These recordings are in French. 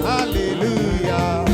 Hallelujah.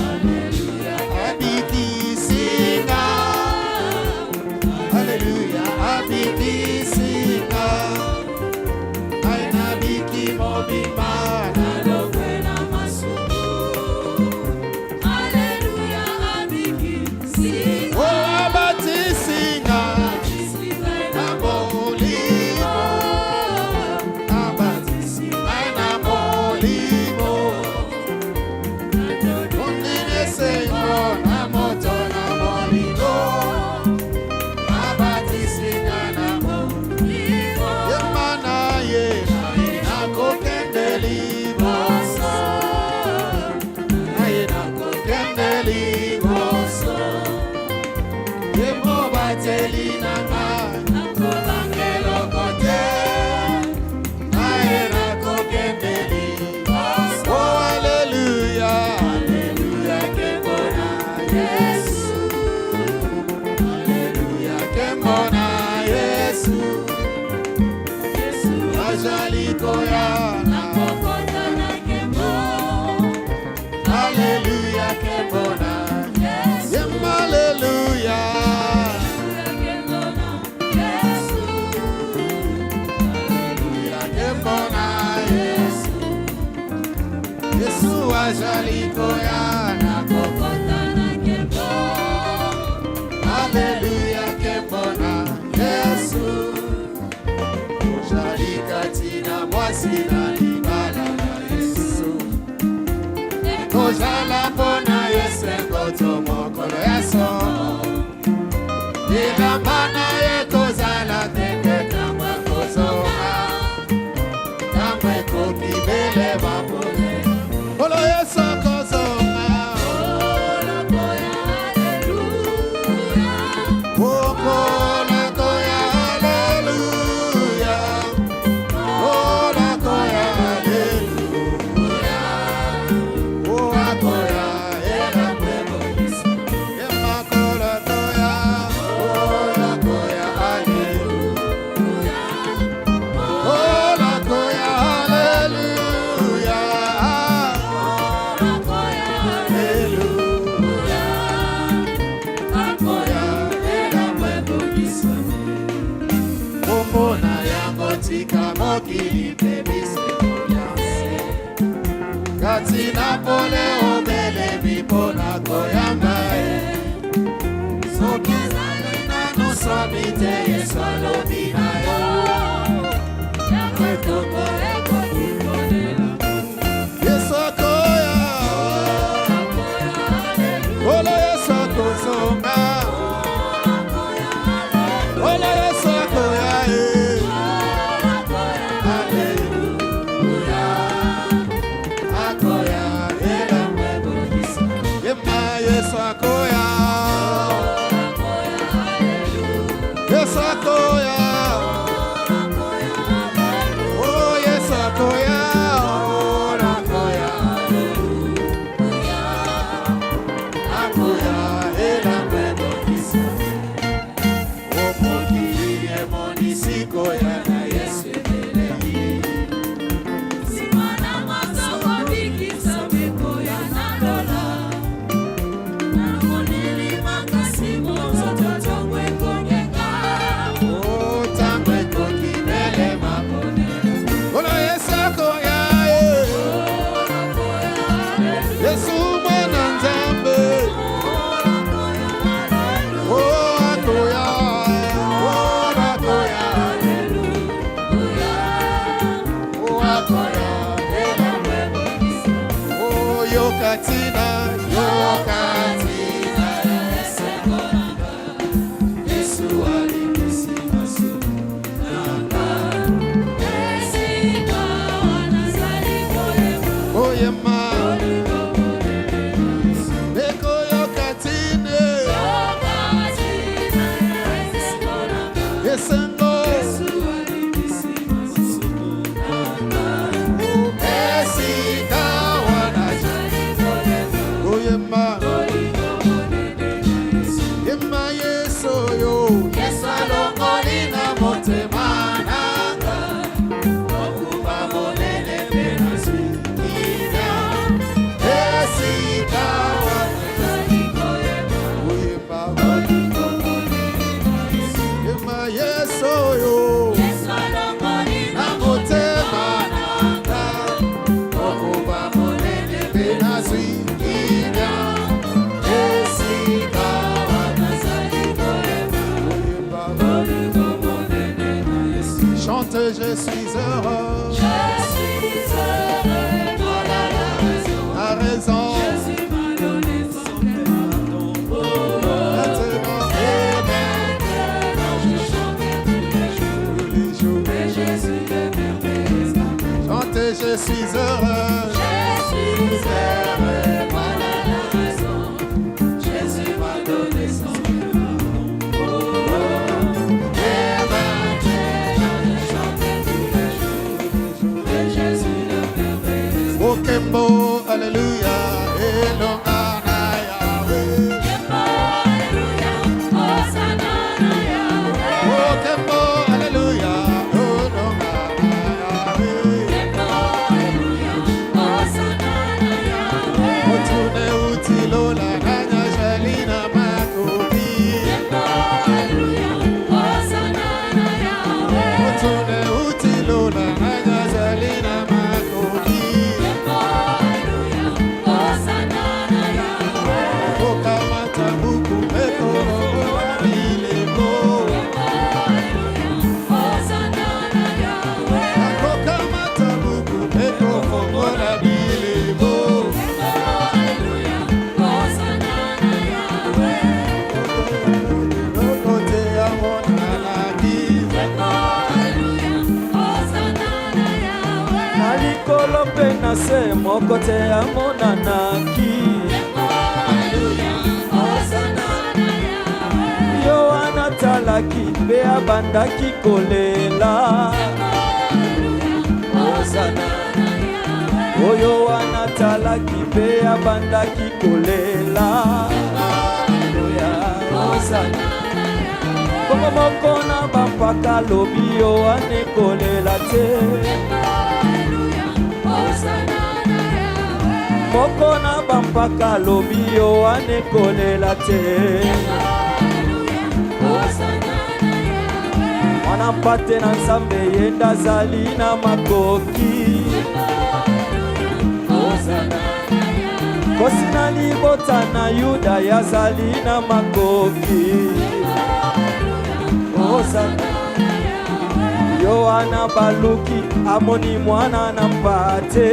yokatina Yesu alikusima sunanga Esika wanazali koyema Beko yokatine Yesengo Yesu alikusima sunanga Esika wanazali koyema Yema Yesu yo Yesu alongolina motemananga Okuba monene pena zikina Esika wanazali koyema Yema Yesu yo Yesu alongolina motemananga Okuba monene pena zikina Esika Chante, je suis heureux. Je suis heureux pour la raison. La raison. Jésus m'a donné son pardon. Maintenant et maintenant, je chante tous les jours. Et Jésus est merveilleux. Chante, je suis heureux. Je suis heureux pour la raison. Jésus m'a donné son pardon. Kembo, hallelujah, Elongana Yahweh. Kembo, hallelujah, Hosanna Yahweh. Oh, Kembo, hallelujah, Elongana Yahweh. Kembo, hallelujah, Hosanna Yahweh. Otune utilola nanya jalina makobi. Kembo, hallelujah, Hosanna Yahweh. Otune utilola nanya jalina makobi. Se mokote ya monanaki yo anatalaki pe abandaki kolela oyo anatalaki pe abandaki kolela koma moko na bampaka lobi yo anekolela te moko na bampaka lobi yo anekolela te mwana mpate na nzambe yenda zali na makoki kosi na libota na yuda yazali na makoki yohana baluki amoni mwana na mpate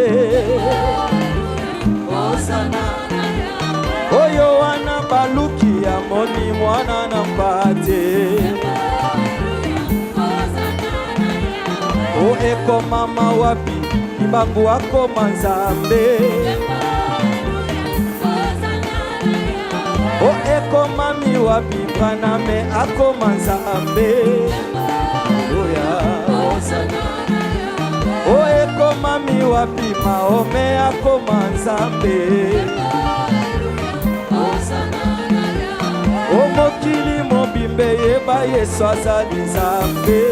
Yohana baluki amoni mwana na mpate o eko mama wapi ibangu wako manzambe o eko mami wapi paname ako manzambe o eko mami wapi maome ako manzambe o mokili mobimbe yeba Yesu azali nzambe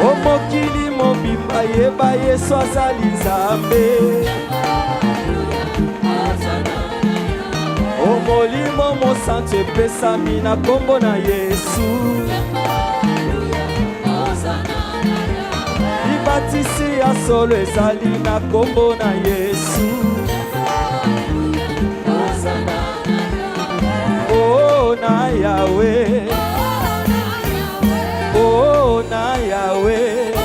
o mokili mobimba yeba Yesu azali nzambe o molimo mosantu epesami na kombo na Yesu libatisi ya solo ezali na kombo na Yesu oh na Yahweh oh na Yahweh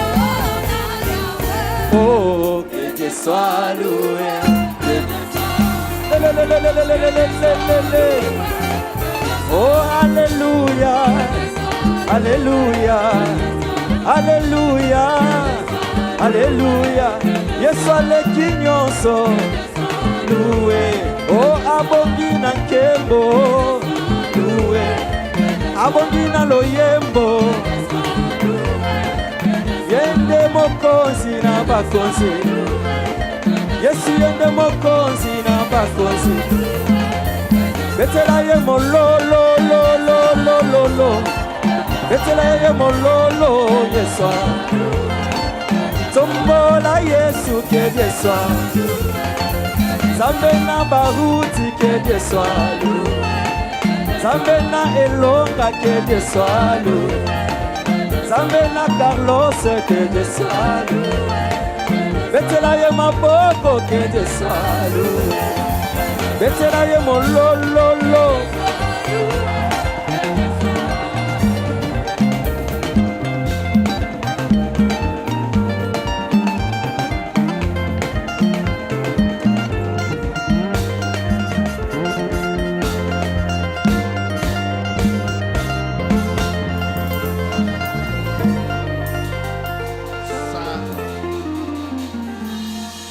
oh Dieu soit loué. Oh, alléluia, alléluia, alléluia, alléluia. Yesu aleki nyonso loué. Oh, abongi na nkembo loué. Abongi na loyembo yende mokonzi na bakonzi. Yesu yende mokonzi na bakonzi. Betela ye mololo lo lo lo lo lo. Betela ye mololo Yesu. Tombola Yesu que Dieu soit. Zambe na baruti que Dieu soit loué. Zambe na elonga que Dieu soit loué. Zambe na Carlos que Dieu soit loué. Betela ye maboko que Dieu soit loué. Betela ye mololo.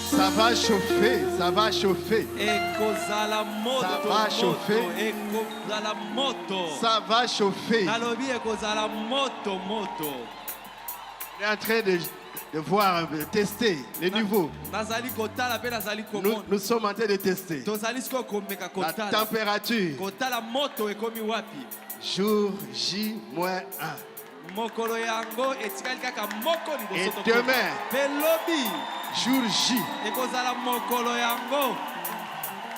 Ça va chauffer, ça va chauffer. Ça va chauffer. Ça va chauffer. On est en train de voir, de tester les niveaux. Nous sommes en train de tester la température. Jour J-1. Et demain, jour J,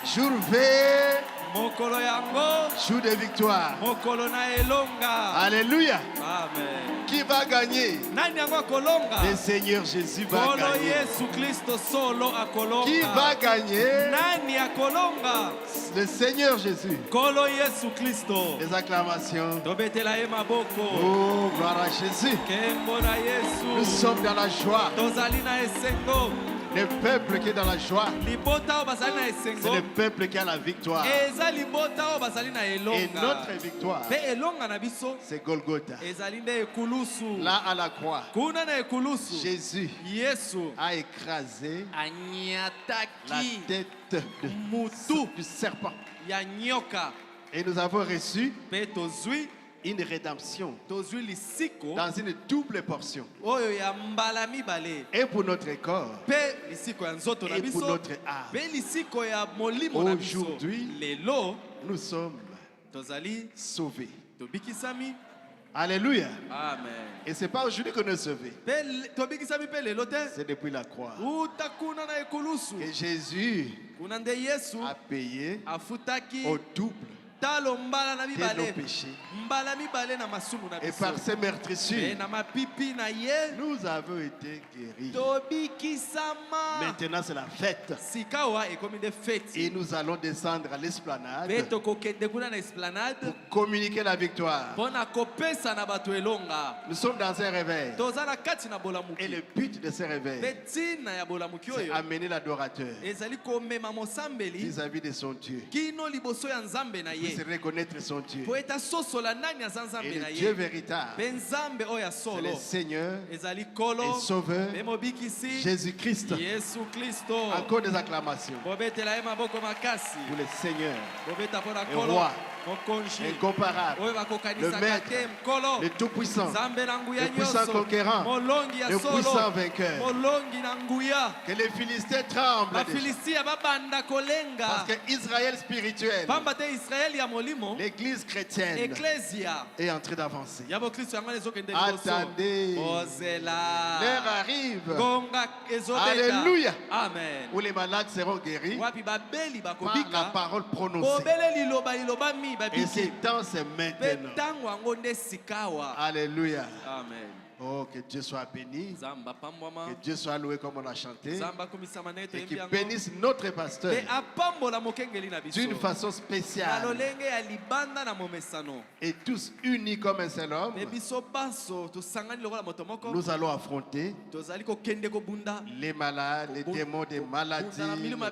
jour V, jour de victoire. Alléluia. Amen. Qui va gagner? Le Seigneur Jésus va gagner. Qui va gagner? Le Seigneur Jésus. Les acclamations. Oh, gloire à Jésus. Nous sommes dans la joie. Le peuple qui est dans la joie, c'est le peuple qui a la victoire. Et notre victoire, c'est Golgotha. Là à la croix, Jésus a écrasé la tête du serpent. Et nous avons reçu une rédemption dans une double portion. Et pour notre corps, et pour notre âme. Aujourd'hui, nous sommes sauvés. Alléluia. Amen. Et ce n'est pas aujourd'hui qu'on est sauvés. C'est depuis la croix que Jésus a payé au double de nos péchés. Et par ces meurtrissures, nous avons été guéris. Maintenant, c'est la fête. Et nous allons descendre à l'esplanade pour communiquer la victoire. Nous sommes dans un réveil. Et le but de ce réveil, c'est amener l'adorateur vis-à-vis de son Dieu. C'est reconnaître son Dieu. Et le Dieu véritable, c'est le Seigneur et Sauveur Jésus-Christ. Encore des acclamations pour le Seigneur et Roi incomparable, le Maître, le Tout-Puissant, le puissant conquérant, le puissant vainqueur. Que les Philistins tremblent parce que Israël spirituel, l'église chrétienne, est en train d'avancer. Attendez, l'heure arrive. Alléluia. Amen. Où les malades seront guéris par la parole prononcée. Et ce temps, c'est maintenant. Alléluia. Amen. Oh, que Dieu soit béni. Nzamba pambwama. Que Dieu soit loué comme on a chanté. Nzamba komisama na Et toyembi qu'il yango. bénisse notre pasteur Pe apambola mokengeli na biso. d'une façon Na spéciale. lolenge ya libanda na momesano. Et tous unis comme un seul homme, Pe biso baso tosangani lokola moto moko. nous allons affronter Tozali kokende kobunda. les malades, les démons des maladies, les démons,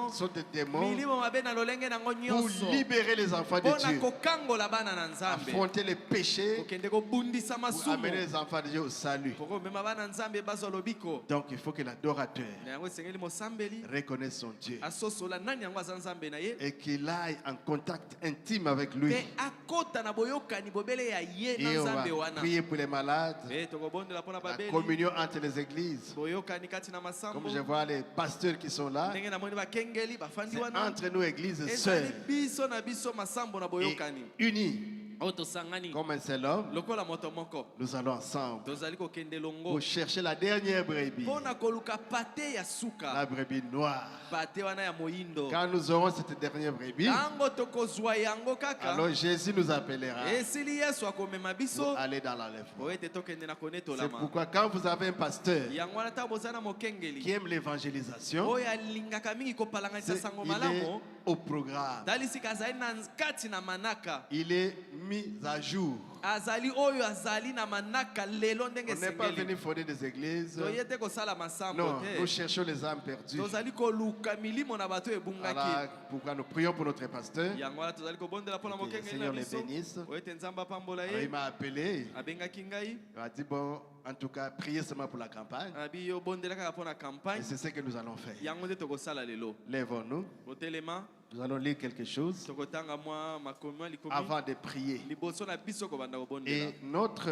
toutes sortes de démons, Milimo mabe na lolenge nango pour nyonso. libérer les enfants de Pona Dieu, kokangola bana na Nzambe. affronter les péchés, Kokende kobundisa pour masumu. amener les enfants de Dieu au salut. Poko mema bana Nzambe bazo lobiko. Donc il faut que l'adorateur Na yango esengeli mosambeli. reconnaisse son Dieu Asosola nani yango aza Nzambe na ye. et qu'il aille en contact intime avec lui. Pe akota na boyokani bobele ya ye na Et on va Nzambe wana. prier pour les malades, Pe tokobondela pona la babeli. communion entre les églises. Boyokani kati na masambo. Comme je vois les pasteurs qui sont là, Ndenge na moni bakengeli bafandi c'est wana. entre nous églises Ezali sœurs biso na biso masambo na et boyokani. unis Oto sangani. comme un seul homme. Lokola moto moko. Nous allons ensemble Tozali kokende longo. pour chercher la dernière brebis, Pona koluka pate ya suka. la brebis noire. Pate wana ya moindo. Quand nous aurons cette dernière brebis, Tango tokozwa yango kaka. alors Jésus nous appellera Esili Yesu akomema pour biso. aller dans l'enlèvement. Oete tokende na C'est konetolama. pourquoi quand vous avez un pasteur Yango wana ta bozana qui mokengeli. aime l'évangélisation, Oyo alingaka mingi kopalanganisa sango il est malamu. au programme. Talisika azali na kati na manaka. Il est mis à jour. Azali oyo azali na manaka lelo ndenge On n'est pas sengeli. venu fonder des églises. Toyete kosala masambo Non, nous te. cherchons les âmes perdues. Tozali koluka milimo na bato ebungaki. Voilà pourquoi nous prions pour notre pasteur. Yango wana tozali kobondela mpona Que le mokengeli na Seigneur les biso. bénisse. Oyete nzambe apambola Alors, il ye. m'a appelé. Abengaki ngai. Il m'a dit, bon, en tout cas, priez seulement pour la campagne. Abi yo bondela kaka mpona Et campagne. c'est ce que nous allons faire. Yango nde tokosala lelo. Lèvons-nous. Kotelema Nous allons lire quelque chose tokotanga mwa makomi mwa likomi. avant de prier. Liboso na biso kobanda kobondela. Et notre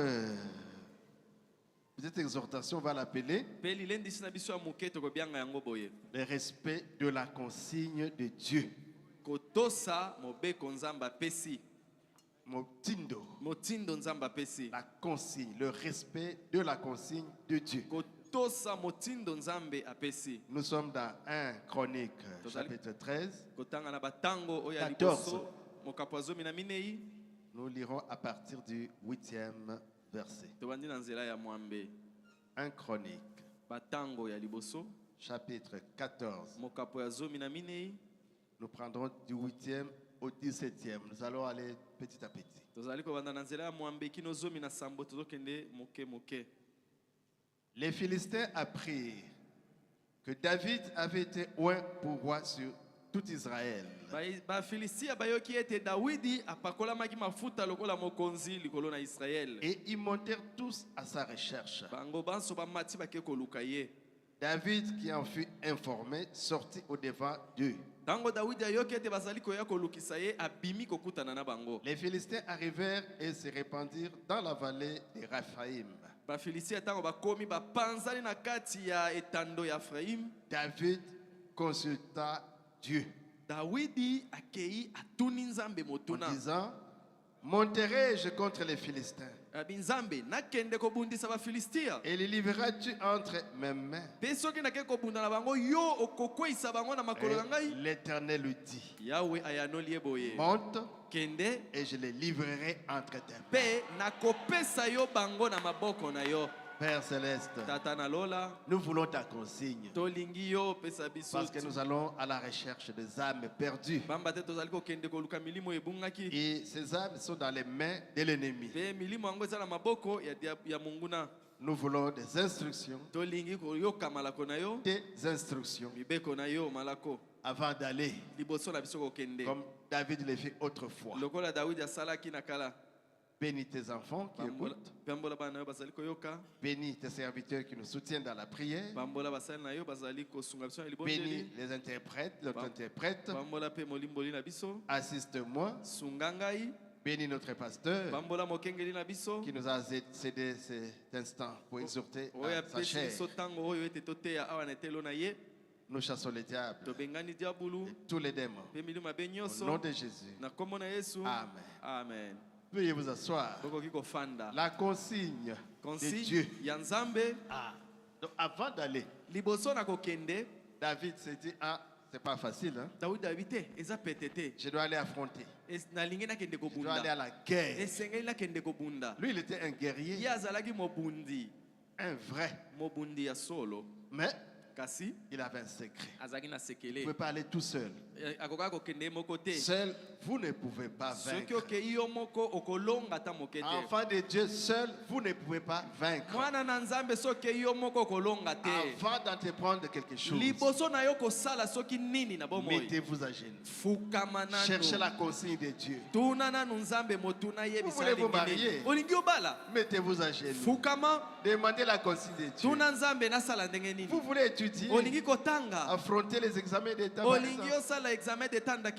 petite exhortation, on va l'appeler Pe lilendisi na biso ya moke tokobianga yango boye. le respect de la consigne de Dieu. Kotosa mobeko nzambe apesi. Motindo, Motindo nzambe apesi. la consigne, le respect de la consigne de Dieu. Kotosa motindo nzambe apesi. Nous sommes dans 1 Chronique, Tozali- chapitre 13. Kotanga na batango oyo ya 14. liboso. Mokapo ya zomi na minei. Nous lirons à partir du 8e verset. Tobandi na nzela ya mwambe. 1 Chronique, Batango ya liboso. chapitre 14. Mokapo ya zomi na minei. Nous prendrons du 8e au 17e. Nous allons aller petit à petit. Tozali kobanda na nzela ya mwambe kino zomi na sambo tozokende moke moke. Les Philistins apprirent que David avait été oint pour roi sur tout Israël. Bafilistia bayoki ete Dawidi apakolamaki mafuta lokola mokonzi likolo na Israel. Et ils montèrent tous à sa recherche. Bango banso bamati bake koluka ye. David, qui en fut informé, sortit au devant d'eux. Tango Dawidi ayoki ete bazali koya kolukisa ye abimi kokutana na bango. Les Philistins arrivèrent et se répandirent dans la vallée de Raphaïm. Bafilistia tango bakomi bapanzani na kati ya etando ya Efraim. David consulta Dieu Dawidi akei atuni nzambe en motuna. disant, monterai-je contre les Philistins Abi nzambe nakende kobundisa bafilistia. et les livreras-tu entre mes mains? Pe soki nake kobunda na bango yo okokweyisa bango na makolo na Et ngai. l'Éternel lui dit, Yawe ayanoli ye boye. monte Kende et je les livrerai entre tes mains. pe nakopesa yo bango na maboko na yo. Père Céleste, Tata na lola nous voulons ta consigne tolingi yo pesa biso. parce que nous allons à la recherche des âmes perdues. Bamba te tozali kokende koluka milimo ebungaki. Et ces âmes sont dans les mains de l'ennemi. Pe milimo yango eza na maboko ya munguna. Nous voulons des instructions, Tolingi koyoka malako na yo. des instructions Mibeko na yo malako. avant d'aller, Liboso na biso kokende. comme David le fit autrefois. Lokola Dawidi asalaki na kala. Bénis tes enfants qui écoutent. Pambola bana yo bazali koyoka. Bénis tes serviteurs qui nous soutiennent dans la prière. Pambola basali na yo bazali kosunga biso na Bénis libondeli. les interprètes, notre interprète. Pambola pe molimboli na biso. Assiste-moi. Sunga ngai. Bénis notre pasteur Pambola mokengeli na biso. qui nous a cédé cet instant pour exhorter Oyo à sa apesi chair. biso tango oyo ete toteya awa na etelo na ye. Nous chassons les diables, Tobengani diabulu. tous les démons. Pe milimo mabe Au nom nyonso. de Jésus. Na kombo na Yesu. Amen. Amen. Veuillez vous asseoir. Bokoki kofanda. La consigne de Consigne Dieu. ya Nzambe. Donc avant d'aller, Liboso na kokende. David s'est dit, ah, C'est pas facile, hein? Je dois aller affronter. Je dois aller à la guerre. Lui, il était un guerrier. Un vrai. Mais il avait un secret. Vous ne pouvez pas aller tout seul. Seul, vous ne pouvez pas vaincre. Enfant de Dieu, seul, vous ne pouvez pas vaincre. Avant d'entreprendre quelque chose, mettez-vous à genoux. Cherchez la consigne de Dieu. Vous voulez vous marier? Mettez-vous à genoux. Demandez la consigne de Dieu. Vous voulez étudier? Affronter les examens d'État.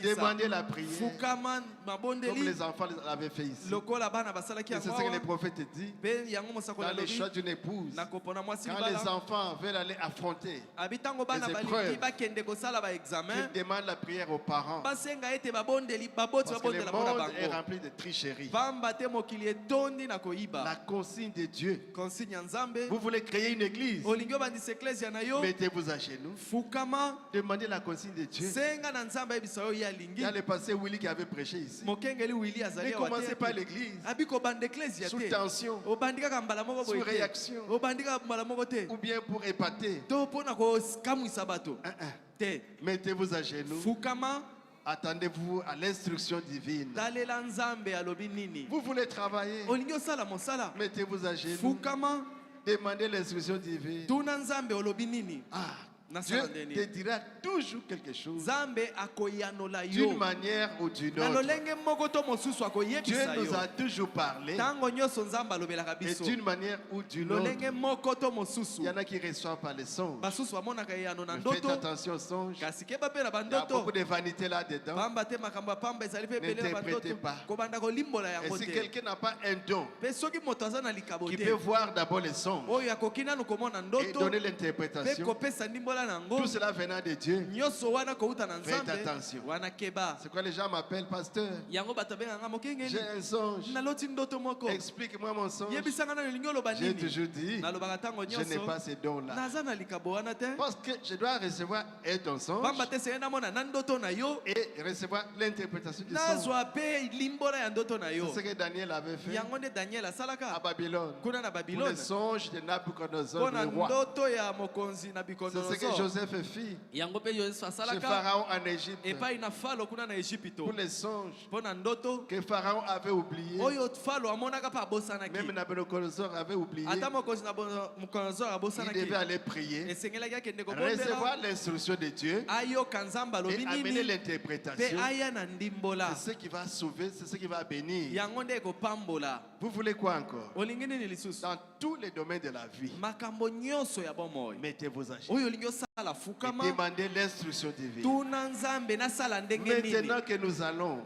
Demandez la prière. Comme les enfants l'avaient fait ici. C'est ce que les prophètes disent. Dans le choix d'une épouse, quand les enfants veulent aller affronter les épreuves, ils demandent la prière aux parents. Parce que le monde est rempli de tricheries. La consigne de Dieu. Vous voulez créer une église? Mettez-vous à genoux. Demandez la consigne de Dieu. Il y a le pasteur Willy qui avait prêché ici. Ne commencez pas l'église sous tension, sous réaction, ou bien pour épater. Mettez-vous à genoux. Attendez-vous à l'instruction divine. Vous voulez travailler? Mettez-vous à genoux. Demandez l'instruction divine. Dieu te dira toujours quelque chose d'une manière ou d'une autre. Dieu nous a toujours parlé et d'une manière ou d'une autre. Il y en a qui reçoivent par les songes. Faites attention aux songes. Il y a beaucoup de vanité là-dedans. N'interprétez pas. Et si quelqu'un n'a pas un don, qui peut voir d'abord les songes et donner l'interprétation, tout cela venant de Dieu. Faites attention. C'est quoi les gens m'appellent pasteur? J'ai un songe. Explique-moi mon songe. J'ai toujours dit, je n'ai pas ces dons-là. Parce que je dois recevoir ton songe et recevoir l'interprétation du songe. C'est ce que Daniel avait fait à Babylone. Pour le songe de Nabucodonosor, le roi. C'est ce que Joseph fit chez Pharaon en Égypte. Pour les songes que Pharaon avait oubliés. Même Nabucodonosor avait oublié. Il devait aller prier, recevoir l'instruction de Dieu et amener l'interprétation. C'est ce qui va sauver, c'est ce qui va bénir. Vous voulez quoi encore? Dans tous les domaines de la vie, mettez-vous à genoux. Et demandez l'instruction divine. Maintenant que nous allons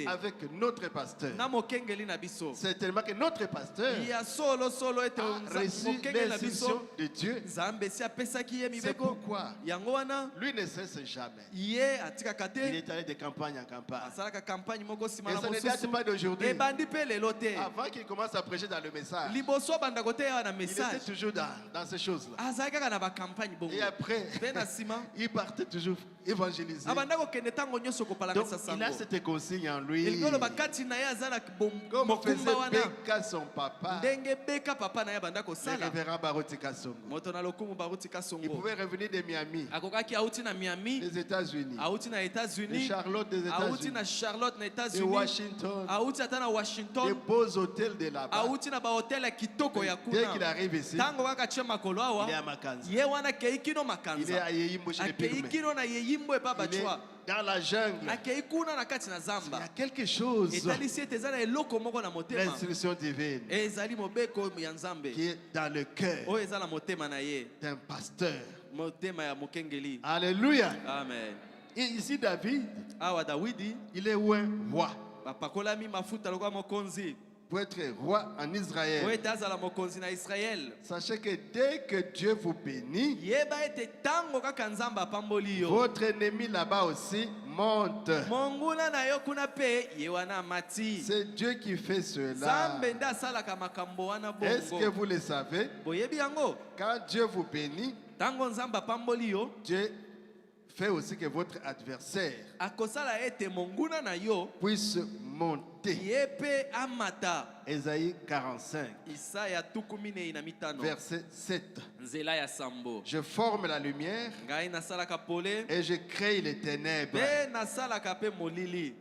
avec notre pasteur, c'est tellement que notre pasteur a reçu l'instruction de Dieu. C'est pourquoi lui ne cesse jamais. Il est allé de campagne en campagne. Et ça ne date pas d'aujourd'hui. Avant qu'il commence à prêcher dans le message, il était toujours dans ces choses-là. Et après, il partait toujours évangéliser. Donc, il a cette consigne en lui. Comme faisait Beka son papa, le révérend Baruti Kasongo. Il pouvait revenir de Miami, des États-Unis, de Charlotte des États-Unis, de Washington, des beaux hôtels de là-bas. Dès qu'il arrive ici, il est à Makanza. Il est à Yeyimbo chez les Pygmées. Il est dans la jungle. Il y a quelque chose, l'instruction divine, qui est dans le cœur d'un pasteur. Alléluia. Amen. Et ici David, il est où un roi? Pour être roi en Israël. Sachez que dès que Dieu vous bénit, votre ennemi là-bas aussi monte. C'est Dieu qui fait cela. Est-ce que vous le savez? Quand Dieu vous bénit, Dieu fait aussi que votre adversaire akosala ete monguna na yo puisse monter. ye pe amata. Ésaïe 45, Isaya 15 verset 7. nzela ya sambo. Je forme la lumière Ngai nasalaka pole et je crée les ténèbres. pe nasalaka pe molili.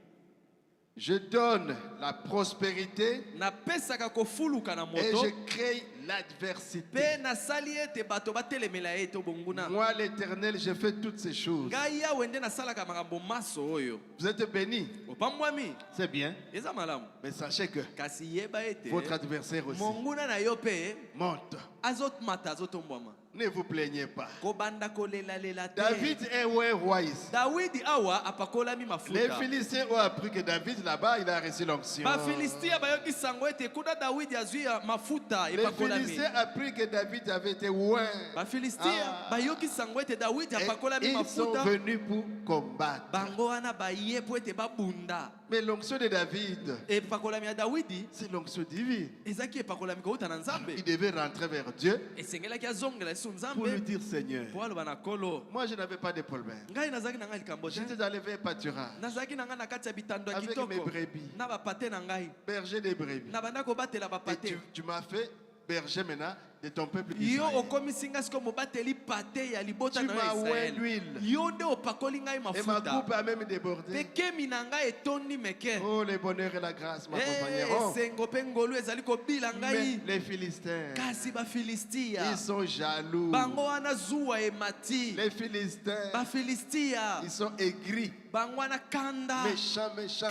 Je donne la prospérité Napesaka kofuluka na et moto je crée l'adversité. pe nasali ete bato batelemela ete bonguna. Moi, l'Éternel, je fais toutes ces choses. Ngai yawe nde nasalaka makambo maso oyo. Vous êtes bénis, Opambwami c'est bien, eza malamu. mais sachez que Kasi yeba ete votre adversaire aussi monguna na yo pe monte. azotmata azotombwama. Ne vous plaignez pas. Kobanda kolelalela te. David est un roi ici. Dawidi awa apakolami Les mafuta. Philistins ont appris que David là-bas, il a reçu l'onction. Bafilistia bayoki sango ete kuda Dawidi azwi mafuta Les epakolami. Philistins ont appris que David avait été oint. Bafilistia bayoki sango ete Dawidi Et apakolami ils sont mafuta. venus pour combattre. Bango wana baye po ete babunda. Mais l'onction de David, Epakolami ya Dawidi c'est l'onction divine. ezaki epakolami kouta na Nzambe. Il devait rentrer vers Dieu Esengelaki azongela esu pour lui Nzambe dire Seigneur, po aloba na kolo. moi je n'avais pas de problème. Ngai nazalaki na ngai likambo te. J'étais allé vers pâturage Nazalaki na ngai na kati ya bitando ya avec mes kitoko. brebis, Na bapate na ngai. berger des brebis. Na banda kobatela Et bapate. tu m'as fait berger maintenant de ton peuple Yo Israël. okomisi ngai siko mobateli pate ya libota Tu na m'as yo oint Israel. l'huile. Yo nde opakoli ngai Et ma mafuta. coupe a même débordé. Pe kemi na ngai etondi meke. Oh, le bonheur et la grâce m'accompagneront. Esengo mpe ngolu ezali kobila Mais ngai. les Philistins, Kasi bafilistia ils sont jaloux. bango wana zuwa emati. Les Philistins, Bafilistia ils sont aigris, bango wana kanda méchants, méchants.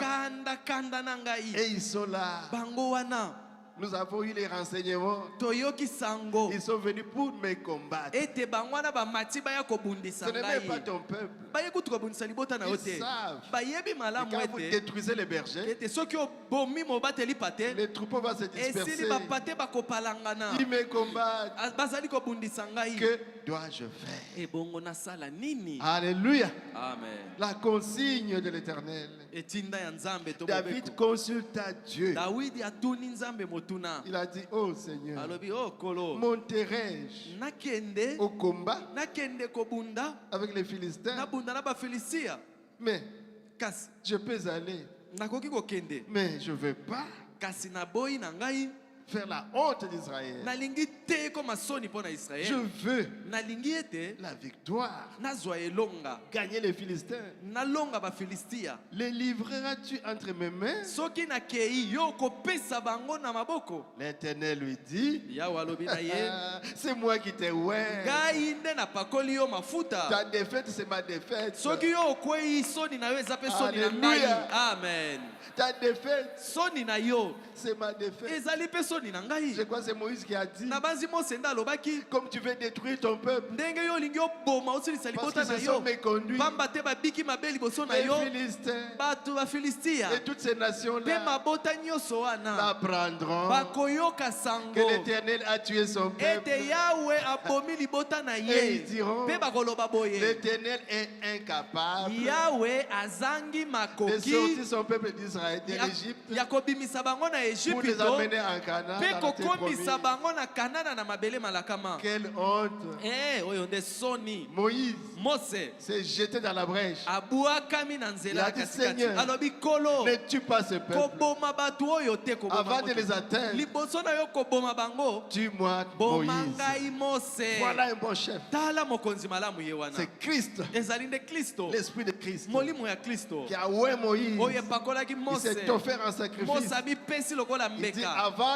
kanda na ngai. Et ils sont là. Bango wana Nous avons eu les renseignements. toyoki sango Ils sont venus pour me combattre. ete bango wana bamati baya kobundisa Ce n'est même pas ngai. ton peuple. Baye kutu kobundisa libota na yo Ils te. savent. Bayebi Et malamu quand vous ete détruisez les bergers, ete soki obomi mobateli pate les troupeaux vont se disperser. esili bapate bakopalangana. Ils me combattent. Bazali kobundisa ngai. Que dois-je faire? Ebongo nasala nini? Alléluia. Amen. La consigne de l'Éternel. Etinda ya Nzambe to David bobeko. consulta Dieu. Dawidi atuni Nzambe motuna. Il a dit, oh Seigneur, Alobi oh kolo. monterai-je Nakende au combat nakende kobunda avec les Philistins? nabunda na bafilistia. Mais Kasi je peux aller. nakoki kokende. Mais je ne veux pas Kasi naboyi na ngai faire la honte d'Israël. nalingi te koma soni mpo na Je Israel. veux Nalingi ete la victoire. nazwa elonga. Gagner les Philistins. Nalonga bafilistia. Les livreras-tu entre mes mains? Soki nakei yo kopesa bango na maboko. L'Éternel lui dit, Yawe alobi na ye. c'est moi qui t'ai oint. Ngai nde napakoli yo mafuta. Ta défaite, c'est ma défaite. Soki yo okwei soni na yo eza pe soni na ngai. Alléluia. Amen. Ta défaite, Soni na yo c'est ma défaite. ezali pe soni na ngai. Je crois que c'est Moïse qui a dit, Na banzi Mose nde alobaki comme tu veux détruire ton peuple, ndenge yo olingi oboma osilisa parce libota qu'ils na se sont yo méconduits, pamba te babiki mabe liboso na les yo Philistins bato bafilistia et toutes ces mpe nations-là mabota nyonso wana l'apprendront bakoyoka que sango l'Éternel a tué son peuple. ete yawe abomi libota na Et ye ils diront, mpe bakoloba boye l'Éternel est incapable yawe azangi de makoki sortir son peuple d'Israël de ya- l'Égypte ya kobimisa bango na pour les Ejipito amener en Canaan. mpe dans la terre kokomisa promise. bango na kanana na mabele malakama. Quelle honte! Oyo nde soni. Moïse Mose s'est jeté dans la brèche. abwakami na Il nzela a ya dit, katikati Seigneur, alobi kolo ne tue pas ce peuple. koboma bato oyo te koboma Avant de bango te. les atteindre, liboso na yo koboma bango tue-moi boma Moïse. ngai Mose. Voilà un bon chef. Tala mokonzi malamu ye wana C'est Christ, ezali nde Kristo l'Esprit de Christ, molimo ya Kristo qui a oué Moïse. oyo epakolaki Il Mose. s'est offert en Mose sacrifice. amipesi lokola Il dit, mbeka avant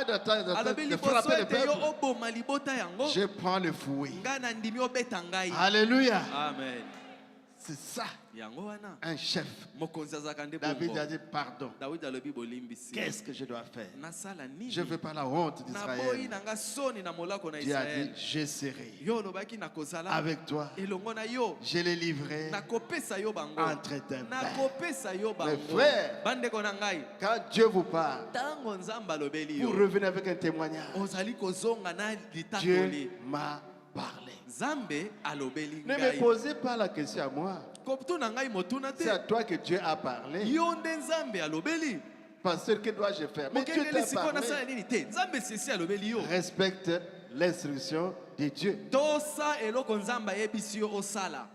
alobi de liboso frapper le ete yo peuple, oboma libota yango je prends le fouet. ngai na ndimi obeta ngai. Alléluia. Amen. C'est ça, Yango wana un chef. mokonzi azalaka nde David bongo. a dit, pardon. Dawidi alobi bolimbisi Qu'est-ce que je dois faire? nasala nini Je ne veux pas la honte naboyi d'Israël. nanga soni na molako na Dieu a dit, Israel. je serai Yo olobaki nakozala avec toi. elongo na yo Je les livrerai nakopesa yo bango entre tes mains. nakopesa yo Mes bango frères, bandeko na ngai quand Dieu vous parle, ntango nzambe alobeli vous yo revenez avec un témoignage. ozali kozonga na litatoli Dieu m'a parlé. nzambe alobeli Ne me ngai posez pas la question à moi. kotuna ngai motuna C'est à te toi que Dieu a parlé. yo nde nzambe alobeli Pasteur, que dois-je faire? Mais Dieu mokengeli t'a sikoyo nasala parlé. nini te nzambe sisi alobeli yo Respecte l'instruction de Dieu. tosa eloko nzambe ayebisi yo osala.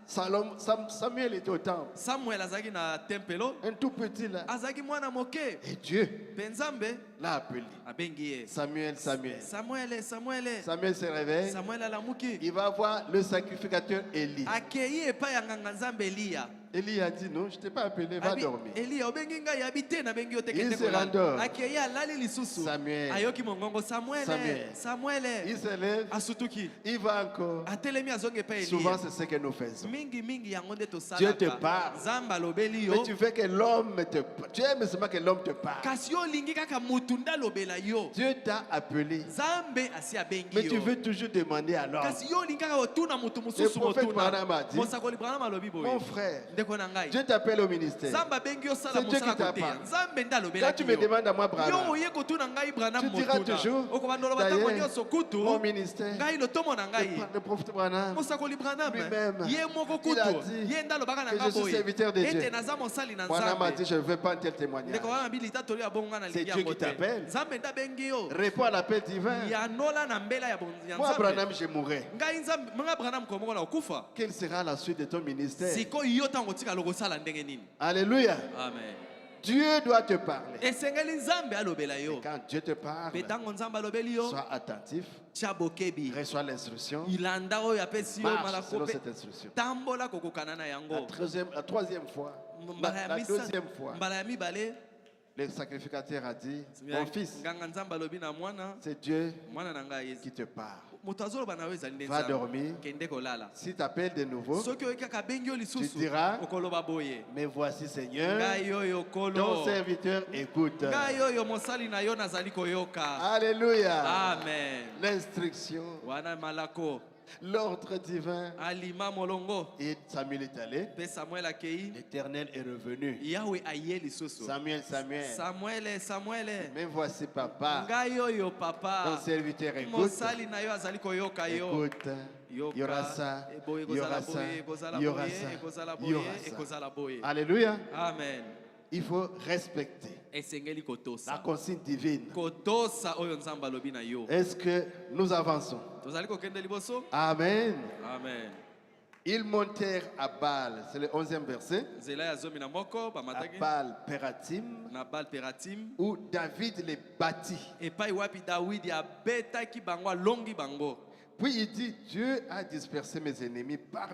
Samuel était au temple. Samuel azalaki na tempelo, Un tout petit là. azalaki mwana moke. Et Dieu Mpe nzambe l'a appelé. abengi ye. Samuel, Samuel. Samuele, Samuele. Samuel se réveille. Samuel alamuki. Il va voir le sacrificateur Élie. Akei epai ya nganga nzambe Eliya. Élie a dit non, je ne t'ai pas appelé, va dormir. Eliya obengi ngai yabi te nabengi yo te Il kende se kolala. rendort. Akei alali lisusu. Samuel. Ayoki mongongo Samuele. Samuel. Samuele. Il se lève, Asutuki. il va encore. Atelemi azongi epai Souvent, Eliya. c'est ce que nous faisons. Mingi mingi yango nde tosalaka. Dieu te parle. Nzambe alobeli Mais yo. tu veux que l'homme te parle. Tu aimes seulement que l'homme te parle. Kasi yo olingi kaka mutu nde alobela yo. Dieu t'a appelé. Nzambe asi abengi Mais tu yo. veux toujours demander à l'homme. Kasi yo olingi kaka otuna mutu Le mosusu prophète motuna. Branham a dit, Mosakoli Branham alobi boye. mon frère, Ndeko na ngai. Dieu t'appelle au ministère. Nzambe abengi yo sala C'est Dieu mosala qui t'a koteya. parlé. Nzambe nde Quand alobelaki tu me yo. demandes à moi, Yo Branham, oye kotuna ngai Branham tu diras motuna. toujours, Okobanda loba tango d'ailleurs, nyonso kutu. mon ministère, Ngai lotomo na ngai. le prophète Branham, Mosakoli Branham. lui-même, Ye moko il a kutu. dit Ye nde alobaka na que ngai je suis boye. serviteur de Dieu. Ete naza mosali na Branham a dit, Nzambe. je ne veux pas un tel témoignage. Ndeko wana bilita toli abonga na C'est lingi Dieu yango qui te. t'appelle. Nzambe nde abengi yo. Réponds à l'appel divin. Ya nola na mbela ya Moi, Nzambe. Branham, je mourrai. Ngai Nzambe mga Branham komongo na okufa. Quelle sera la suite de ton ministère? Siko yo tango tika lokosala ndenge nini. Alléluia. Amen. Dieu doit te parler. Esengeli Nzambe alobela yo. Quand Dieu te parle, Pe tango Nzambe alobeli yo. sois attentif, Tia bokebi. reçois l'instruction, Ilanda oyo apesi yo marche selon malakope. cette instruction. Tambola kokokana na La yango. troisième fois, la deuxième fois, Mbala ya mibale. le sacrificateur a dit, mon fils, Nganga Nzambe alobi na mwana. c'est Dieu Mwana na ngai qui te parle. moto azoloba na yo ezali nde Va Nzambe. dormir. Kende kolala. Si tu appelles de nouveau, Soki oyoki kaka bengi yo lisusu. Tu diras, okoloba boye. mais voici Seigneur, Ngai oyo ton kolo. serviteur écoute. Ngai oyo mosali na yo nazali koyoka. Alléluia. Amen. L'instruction, Wana malako. l'ordre divin. Alima molongo. Et Samuel est allé. Pe Samuel akei. L'Éternel est revenu. Yahweh aye lisusu. Samuel, Samuel. Samuel. Mais voici papa. Ngai oyo Ton papa. serviteur écoute. Mosali na yo azali koyoka yo. Écoute. Yoka. Il y aura ça. Eboye Il y aura kozala ça. boye, kozala Il y aura boye, ça. ekozala Il y boye, aura ça. ekozala boye. Alléluia. Amen. Il faut respecter Esengeli la kotosa. consigne divine. Kotosa oyo Nzambe alobi na yo. Est-ce que nous avançons? Tozali kokende liboso? Amen. Amen. Ils montèrent à Baal, c'est le 11e verset, Nzela ya zomi na moko à bamataki Baal Peratim, na Baal Peratim. où David les bâtit. Epai wapi Dawidi abetaki bango alongi bango. Puis il dit, Dieu a dispersé mes ennemis par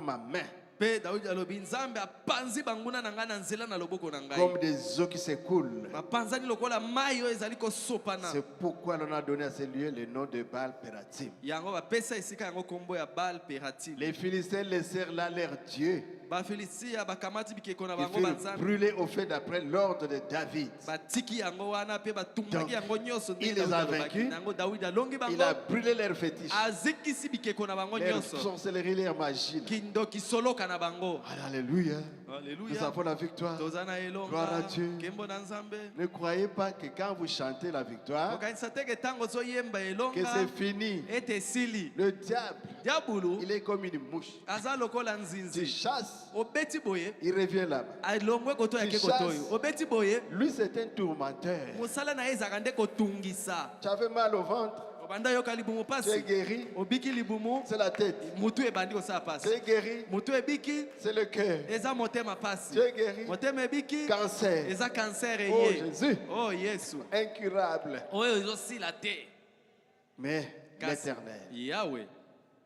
ma main, Pe Dawidi alobi Nzambe apanzi banguna na ngai na nzela na loboko na ngai. comme des eaux qui s'écoulent. Bapanzani lokola mai oyo ezali kosopana. C'est pourquoi l'on a donné à ce lieu le nom de Baal Peratim. Yango bapesa esika yango kombo ya Baal Peratim. Les Philistins laissèrent là leur Dieu, Bafilistia bakamati bikeko na qui bango furent banzambe. brûlés au feu d'après l'ordre de David. Batiki yango wana pe Donc, batumbaki yango nyonso il ndenge les a Dawidi alobaki. vaincus. Nango Dawidi alongi Il bango. a brûlé leurs fétiches, Azikisi bikeko na bango leur nyonso. sorcellerie, leur magie. Kindoki soloka na bango. Alléluia. Nous Alléluia. avons la victoire. Tozana Gloire à elonga. Dieu. Kembo na Nzambe. Ne croyez pas que quand vous chantez la victoire, Okanisa teke tango zoyemba que elonga. c'est fini. Ete sili. Le diable, Diabulu il est comme une mouche. aza lokola Tu nzinzi. chasses, Obeti boye. il revient là-bas. Alongwe koto yake Tu koto chasses. yo. Obeti boye. Lui, c'est un tourmenteur. Mosala na ezaka nde kotungisa. Tu avais mal au ventre, Obanda yoka libumu tu es pasi. guéri, Obiki libumu. c'est la tête. Mutu ebandi kosala Tu pasi. es guéri, Mutu ebiki. c'est le cœur. Eza motema pasi. Tu es guéri, Motema ebiki. cancer. Eza cancer Oh eye. Jésus, Oh Yesu. incurable. Oyo ezosila te. Mais Kasi l'Éternel Yahweh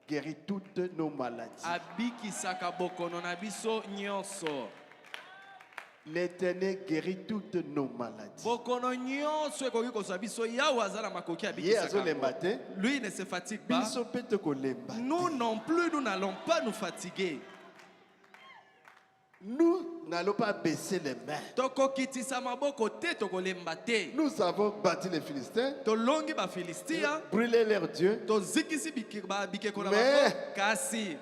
guérit toutes nos maladies. abikisaka bokono na biso nyonso. L'Éternel guérit toutes nos maladies. Bokono nyonso ekoki kozwa biso Yahweh azala makoki Ye abikisaka. azolemba yango. te, Lui ne se fatigue pas. biso mpe tokolemba te. Nous non plus, nous n'allons pas nous fatiguer. Nous n'allons pas baisser les mains. Tokokitisa maboko te tokolemba te. Nous avons battu les Philistins, Tolongi ba Filistia, brûlé leur Dieu. tozikisi bikeko na Mais- bango kasi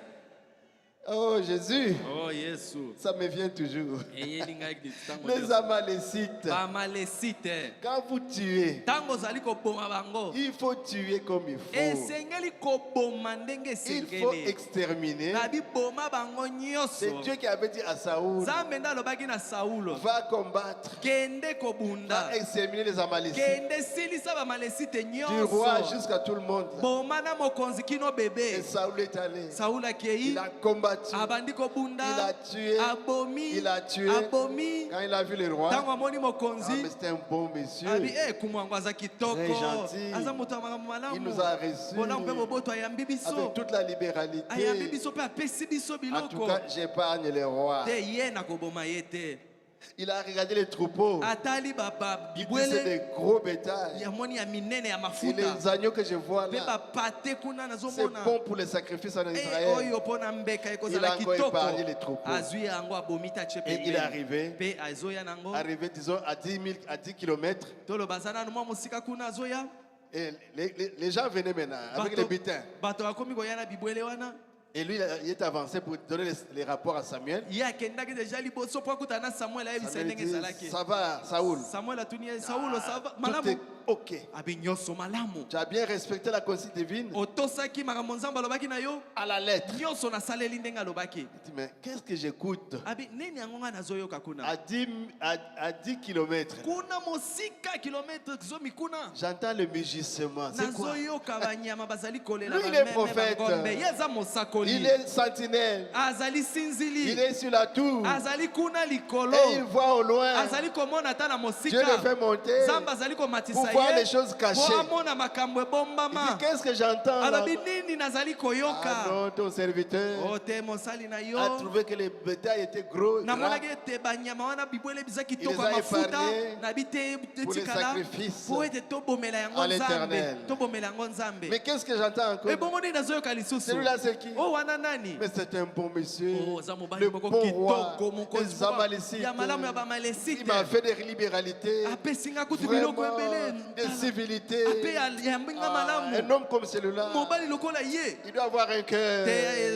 Oh Jésus, Oh Yesu. ça me vient toujours. Eyelinga ekitango. Les Amalécites, Ba malesite. quand vous tuez, Tango zali ko boma bango. il faut tuer comme il faut. Esengeli ko boma ndenge Il faut esengeli. exterminer. Na bi boma bango C'est nyoso. Dieu qui avait dit à Saoul, Zambe nda lobaki na Saulo. va combattre, Kende ko bunda. va exterminer les Amalécites. Kende silisa ba malesite Du roi nyoso. jusqu'à tout le monde. Boma na mokonzi kino Et bébé. Saoul est allé. Saoul akei. Il a combattu. Abandi ko bunda. Il a tué. Abomi. Il a tué. Abomi. Quand il a vu le roi, Tango amoni ah, mokonzi. mais c'était un bon monsieur. Abi kumwangu aza kitoko. Très gentil. Aza moto wa makambo malamu. Il nous a reçus Bona mpe moboto ayambi biso. avec toute la libéralité. Ayambi biso pe apesi biso En tout biloko. cas, j'épargne les rois. Te ye na koboma ye te. Il a regardé les troupeaux. Atali baba Il dit c'est bibwele. des gros bétails. Ya moni ya minene ya Et mafuta. les agneaux que je vois Pe là, bapate kuna c'est nazomona. bon pour les sacrifices en Eh, Israël. oyo pona mbeka Il ekozala a encore kitoko. épargné les troupeaux. Azwi yango abomi ta che Et il est arrivé, Pe azoya nango. arrivé disons à 10 kilomètres. Toloba zana no mwa musika kuna azoya. Et les gens venaient maintenant avec les butins. Bato akomi koya na bibwele wana. Et lui, il est avancé pour donner les rapports à Samuel. Ye akendaki deja liboso po akutana na Samuel ayebisa Samuel ndenge dit, ezalaki. ça va, Saoul. Samuel atuni ye, Saulo ça va Tout malamu. est OK. Abi nyonso malamu. Tu as bien respecté la consigne divine Otosaki makambo nzambe alobaki na yo. à la lettre. Nyonso nasaleli ndenge alobaki. Il dit, mais qu'est-ce que j'écoute Abi nini yango nga nazoyoka kuna? à 10 kilomètres? Kuna mosika kilometre zomi kuna. J'entends le mugissement. C'est quoi? Nazoyoka banyama bazali kolela Lui, il est bameme prophète. bangombe. Ye aza Il mosakoli. est sentinelle. Azali Il sinzili. est sur la tour. Azali kuna likolo. Et il voit au loin. Azali komona ata na Dieu mosika. le fait monter Zamba azali komatisa pour voir ye. les choses cachées. Po amona makambo Il dit, ebombama. qu'est-ce que j'entends là? Alobi nini nazali Ah koyoka. non, ton serviteur O te mosali na yo. a trouvé que les bétails étaient gros. gras. namonaki ete banyama wana bibwele biza kitoko Il les ya a mafuta épargnés na bite pour les etikala sacrifices po ete tobomela yango à l'Éternel. nzambe tobomela yango nzambe Mais qu'est-ce que j'entends encore? ebongo nini nazoyoka lisusu Celui-là, c'est qui? o wana nani Mais c'est un bon monsieur. Oh, oza mobali Le moko bon roi. kitoko mokonzi Les Amalécites. ya malamu ya Il bamalesite m'a fait des libéralités. apesinga kutu biloko Vraiment, ebele des civilités. ape yambinga Un malamu homme comme celui-là, mobali lokola ye il doit avoir un cœur te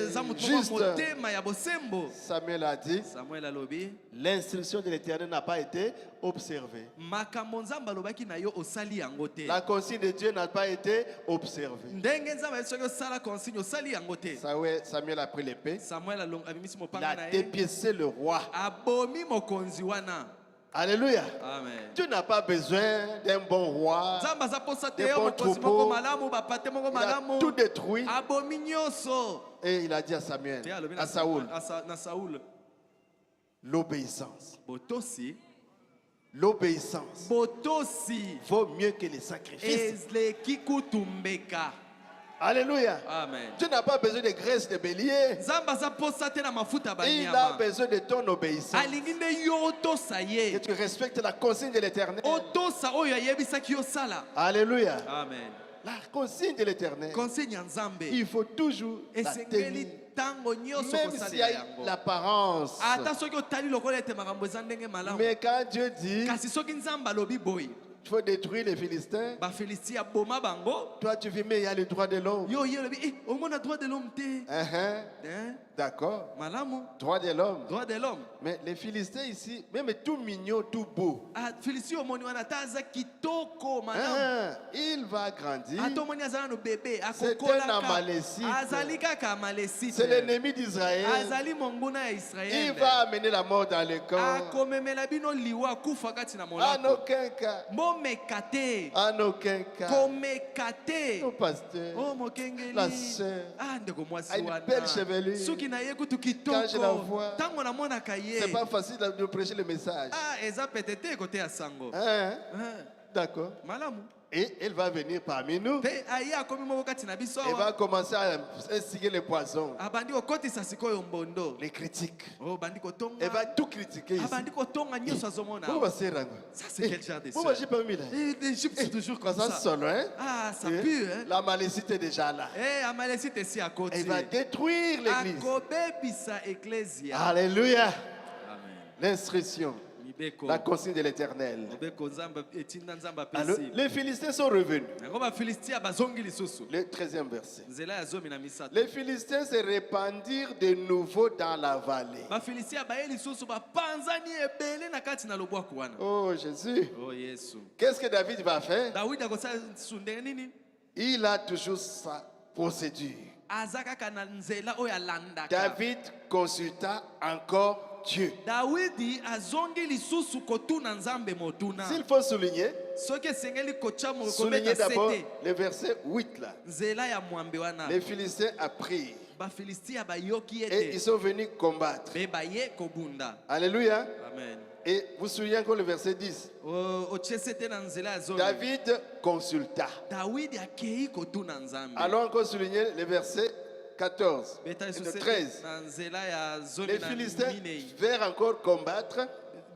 eza motu moko juste. motema ya bosembo Samuel a dit, samuel alobi l'instruction de l'Éternel n'a pas été observée. makambo nzambe alobaki na yo osali yango te La consigne de Dieu n'a pas été observée. ndenge nzambe ali soki osala consigne osali yango te Samuel a pris l'épée. samuel abimisi Il mopanga a na ye dépiécé le roi. abomi mokonzi wana Alléluia. amen Dieu n'a pas besoin d'un bon roi. nzambe aza posa te Des yo bons mokonzi troupeaux. moko malamu bapate moko Il a malamu tout détruit. abomi nyonso Et il a dit à Samuel, Te alobi à Saoul, na saul l'obéissance. botosi L'obéissance botosi vaut mieux que les sacrifices. eleki kutumbeka Alléluia. amen Tu n'as pas besoin de graisse de bélier. nzambe aza posa te na mafuta ya Il a banyama besoin de ton obéissance. alingi nde yo otosa Que ye tu respectes la consigne de l'Éternel. otosa oyo ayebisaki osala Alléluia. amen La consigne de l'Éternel. konsigne ya nzambe Il faut toujours la esengeli tenir. ntango nyonso Même s'il y kosalela a yango l'apparence. ata soki otali lokola ete makambo eza ndenge malamu Mais quand Dieu dit, kasi soki nzambe alobi boye il faut détruire les Philistins, bafilisti aboma bango toi tu dis, mais il y a le droit de l'homme. yo ye olobi omona droit de l'homme te Hein? Hein? D'accord. malamu Droit de l'homme. droit de l'homme Mais les Philistins ici, même tout mignon, tout beau, Ah, filisti omoni wana ata aza kitoko malamu hein, il va grandir. ata omoni aza nano bebe C'est un akokolaka Amalécite. azali kaka amalesite C'est l'ennemi d'Israël. azali monguna ya Il israele va amener la mort dans le camp. akomemela bino liwa akufa kati na En molako aucun cas. momeka te En aucun cas. komeka te Nos pasteurs. o mokengeli La sœur. ah ndeko mwasi a une wana belle chevelure. suki na ye kutu Quand je la kitoko vois, ntango namonaka ye C'est pas facile de prêcher le message. ah eza pete te kote ya sango Hein? Ah, D'accord. malamu Et elle va venir parmi nous. mpe aye akomi moko kati na biso Elle va awa commencer à instiguer les poisons, abandi kokotisa sikoyo mbondo les critiques. o bandi Elle va kotonga tout critiquer ici. abandi kotonga nyonso azomona Pourquoi c'est rang? Ça, c'est quel genre de Pourquoi sœur? j'ai pas mis là? l'Égypte c'est toujours comme Ça ça sonne, hein? ah ça Hein? pue hein La malécité est déjà là. eh amalesite esi akoti Elle va détruire l'église. akobebisa eklesia Alléluia. amen L'instruction. La consigne de l'Éternel. Alors, les Philistins sont revenus. Le 13e verset. Les Philistins se répandirent de nouveau dans la vallée. Oh Jésus. Qu'est-ce que David va faire? Il a toujours sa procédure. David consulta encore Dieu. S'il faut souligner d'abord le verset 8 là. Les Philistins apprirent et ils sont venus combattre. Alléluia. Amen. Et vous souvenez encore le verset 10. David consulta. Allons encore souligner le verset 14 et le 13. Les Philistins vinrent encore combattre,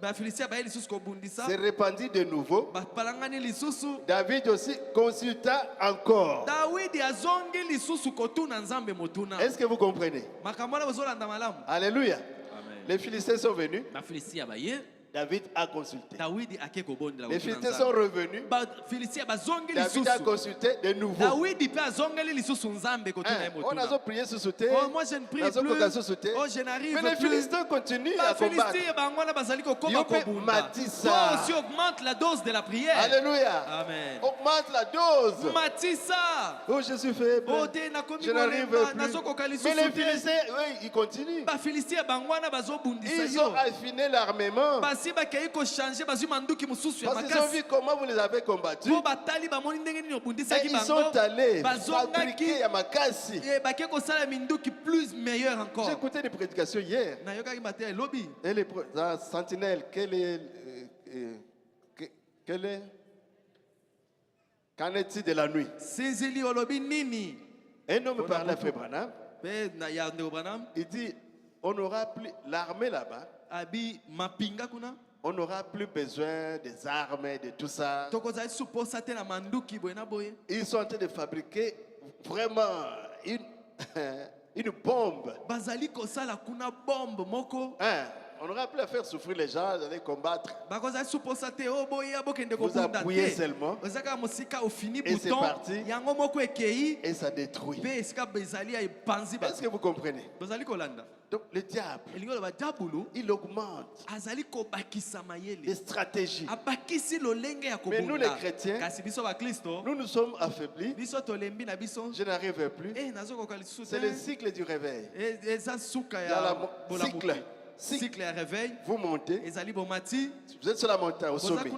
se répandit de nouveau. David aussi consulta encore. Est-ce que vous comprenez? Alléluia. Les Philistins sont venus. David a consulté. Les Philistins sont revenus. David a consulté de nouveau. On a prié sous sauter. Moi je ne prie plus. Oh, je n'arrive plus. Mais les Philistins continuent à combattre. Toi aussi augmente la dose de la prière. Alléluia. Amen. Augmente la dose. Matissa. Oh, je suis faible. Je n'arrive plus. Mais les Philistins, oui, ils continuent. Ils ont affiné l'armement. Parce qu'ils ont vu comment vous les avez combattus. Et ils sont allés fabriquer Yamakasi. J'ai écouté des prédications hier. Et les sentinelles, quel est qu'en est-il de la nuit? Un homme parlait à Frère Branham. Il dit, on n'aura plus l'armée là-bas. On n'aura plus besoin des armes et de tout ça. Ils sont en train de fabriquer vraiment une bombe. On n'aura plus à faire souffrir les gens, d'aller combattre. Vous appuyez seulement. Et c'est parti. Et ça détruit. Est-ce que vous comprenez? Donc le diable, il augmente les stratégies. Mais nous les chrétiens, nous nous sommes affaiblis. Je n'arrive plus. C'est le cycle du réveil. Il y a le cycle à réveil. Vous montez. Vous êtes sur la montagne au sommet.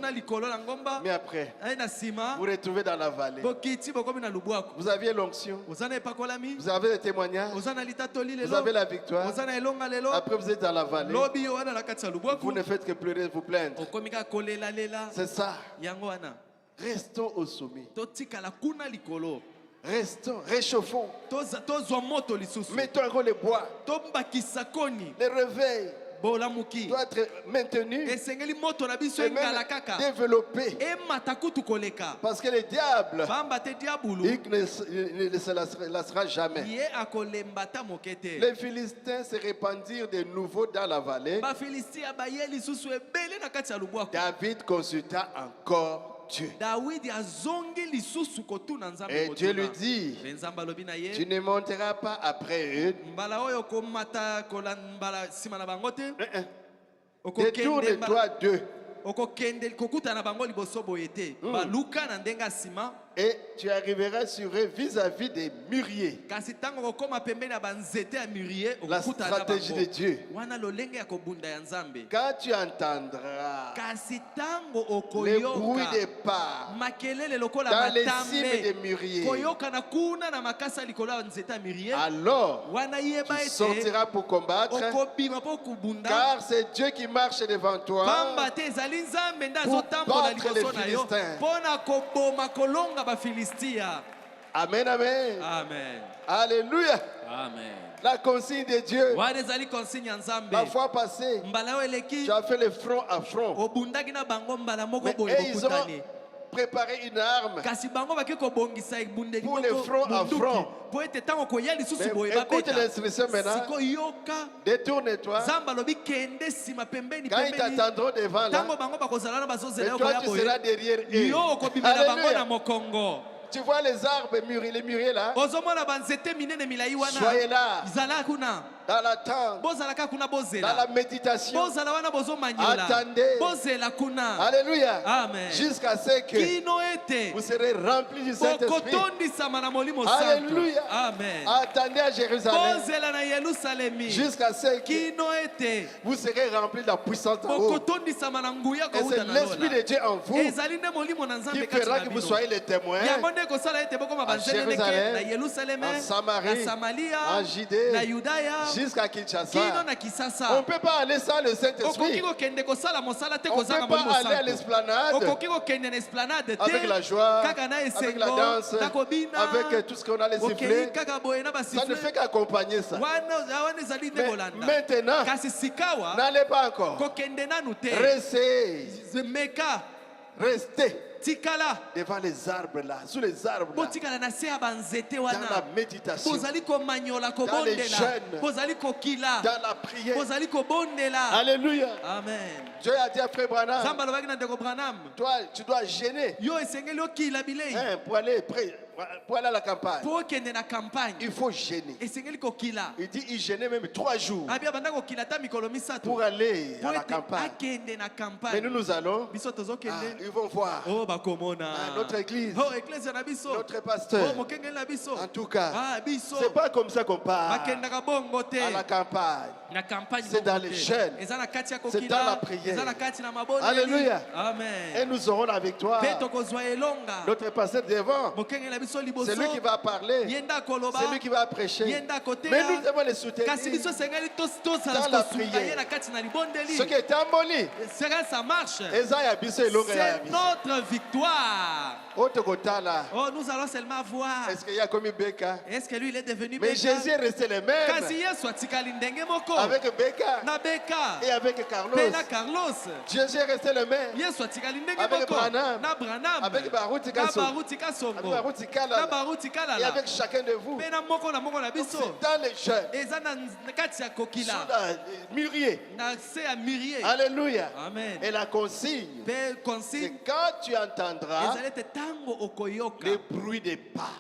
Mais après, vous retrouvez dans la vallée. Vous aviez l'onction. Vous avez le témoignage. Vous avez la victoire. Après vous êtes dans la vallée. Vous ne faites que pleurer, vous plaindre. C'est ça. Restons au sommet. Restons, réchauffons. Mettons encore le bois. Le réveil doit être maintenu et même développé. Parce que le diable, il ne se lassera jamais. Les Philistins se répandirent de nouveau dans la vallée. David consulta encore Dieu. Et Dieu lui dit, tu ne monteras pas après eux. Détourne-toi d'eux. Et tu arriveras sur eux vis-à-vis des mûriers. La stratégie de Dieu. Quand tu entendras le bruit des pas dans les cimes des mûriers, alors tu sortiras pour combattre, car c'est Dieu qui marche devant toi pour battre les Philistins. Amen, amen. Amen. Alléluia. Amen. La consigne de Dieu. La fois passée, tu as fait le front à front. Mais ils ont préparer une arme pour le front à front. Mais écoute l'instruction maintenant. Détourne-toi. Quand ils t'attendront devant là, mais toi tu seras derrière eux. Alléluia. Tu vois les arbres mûris, les mûriers là. Soyez là. Dans l'attente, dans la méditation. Attendez. Alléluia. Jusqu'à ce que vous serez remplis du Saint-Esprit. Alléluia. Attendez à Jérusalem. Jusqu'à ce que vous serez remplis de la puissance en haut. Et c'est l'Esprit de Dieu en vous qui fera que vous soyez les témoins à Jérusalem, en Samarie, en Judée, jusqu'à Kinshasa. On ne peut pas aller sans le Saint-Esprit. On ne peut pas aller à l'esplanade avec la joie, avec la danse, avec tout ce qu'on a les sifflets. Ça ne fait qu'accompagner ça. Mais maintenant, n'allez pas encore. Restez. Restez devant les arbres là, sous les arbres là, dans la méditation, dans les jeûnes, dans la prière. Alléluia. Amen. Dieu a dit à Frère Branham, toi tu dois gêner pour aller à la campagne. Il faut gêner. Il dit il gênait même 3 jours pour aller à la campagne. Mais nous allons, ils vont voir notre église, notre pasteur. En tout cas, c'est pas comme ça qu'on part à la campagne. C'est dans les jeûnes, c'est dans la prière. Alléluia. Et nous aurons la victoire. Notre pasteur devant, c'est lui qui va parler, c'est lui qui va prêcher. Mais nous devons les soutenir dans la prière. Ce qui est emboli, c'est notre victoire. Oh, nous allons seulement voir. Est-ce qu'il y a comme Becca? Est-ce que lui il est devenu Mais Jésus est resté le même. Avec Becca et avec Carlos. Jésus est resté le même. Avec Branham, avec Baruti Kassongo, et avec chacun de vous. C'est dans les jeunes, sous la mûrier. Alléluia. Amen. Et la consigne, c'est quand tu entendras les bruits des pas.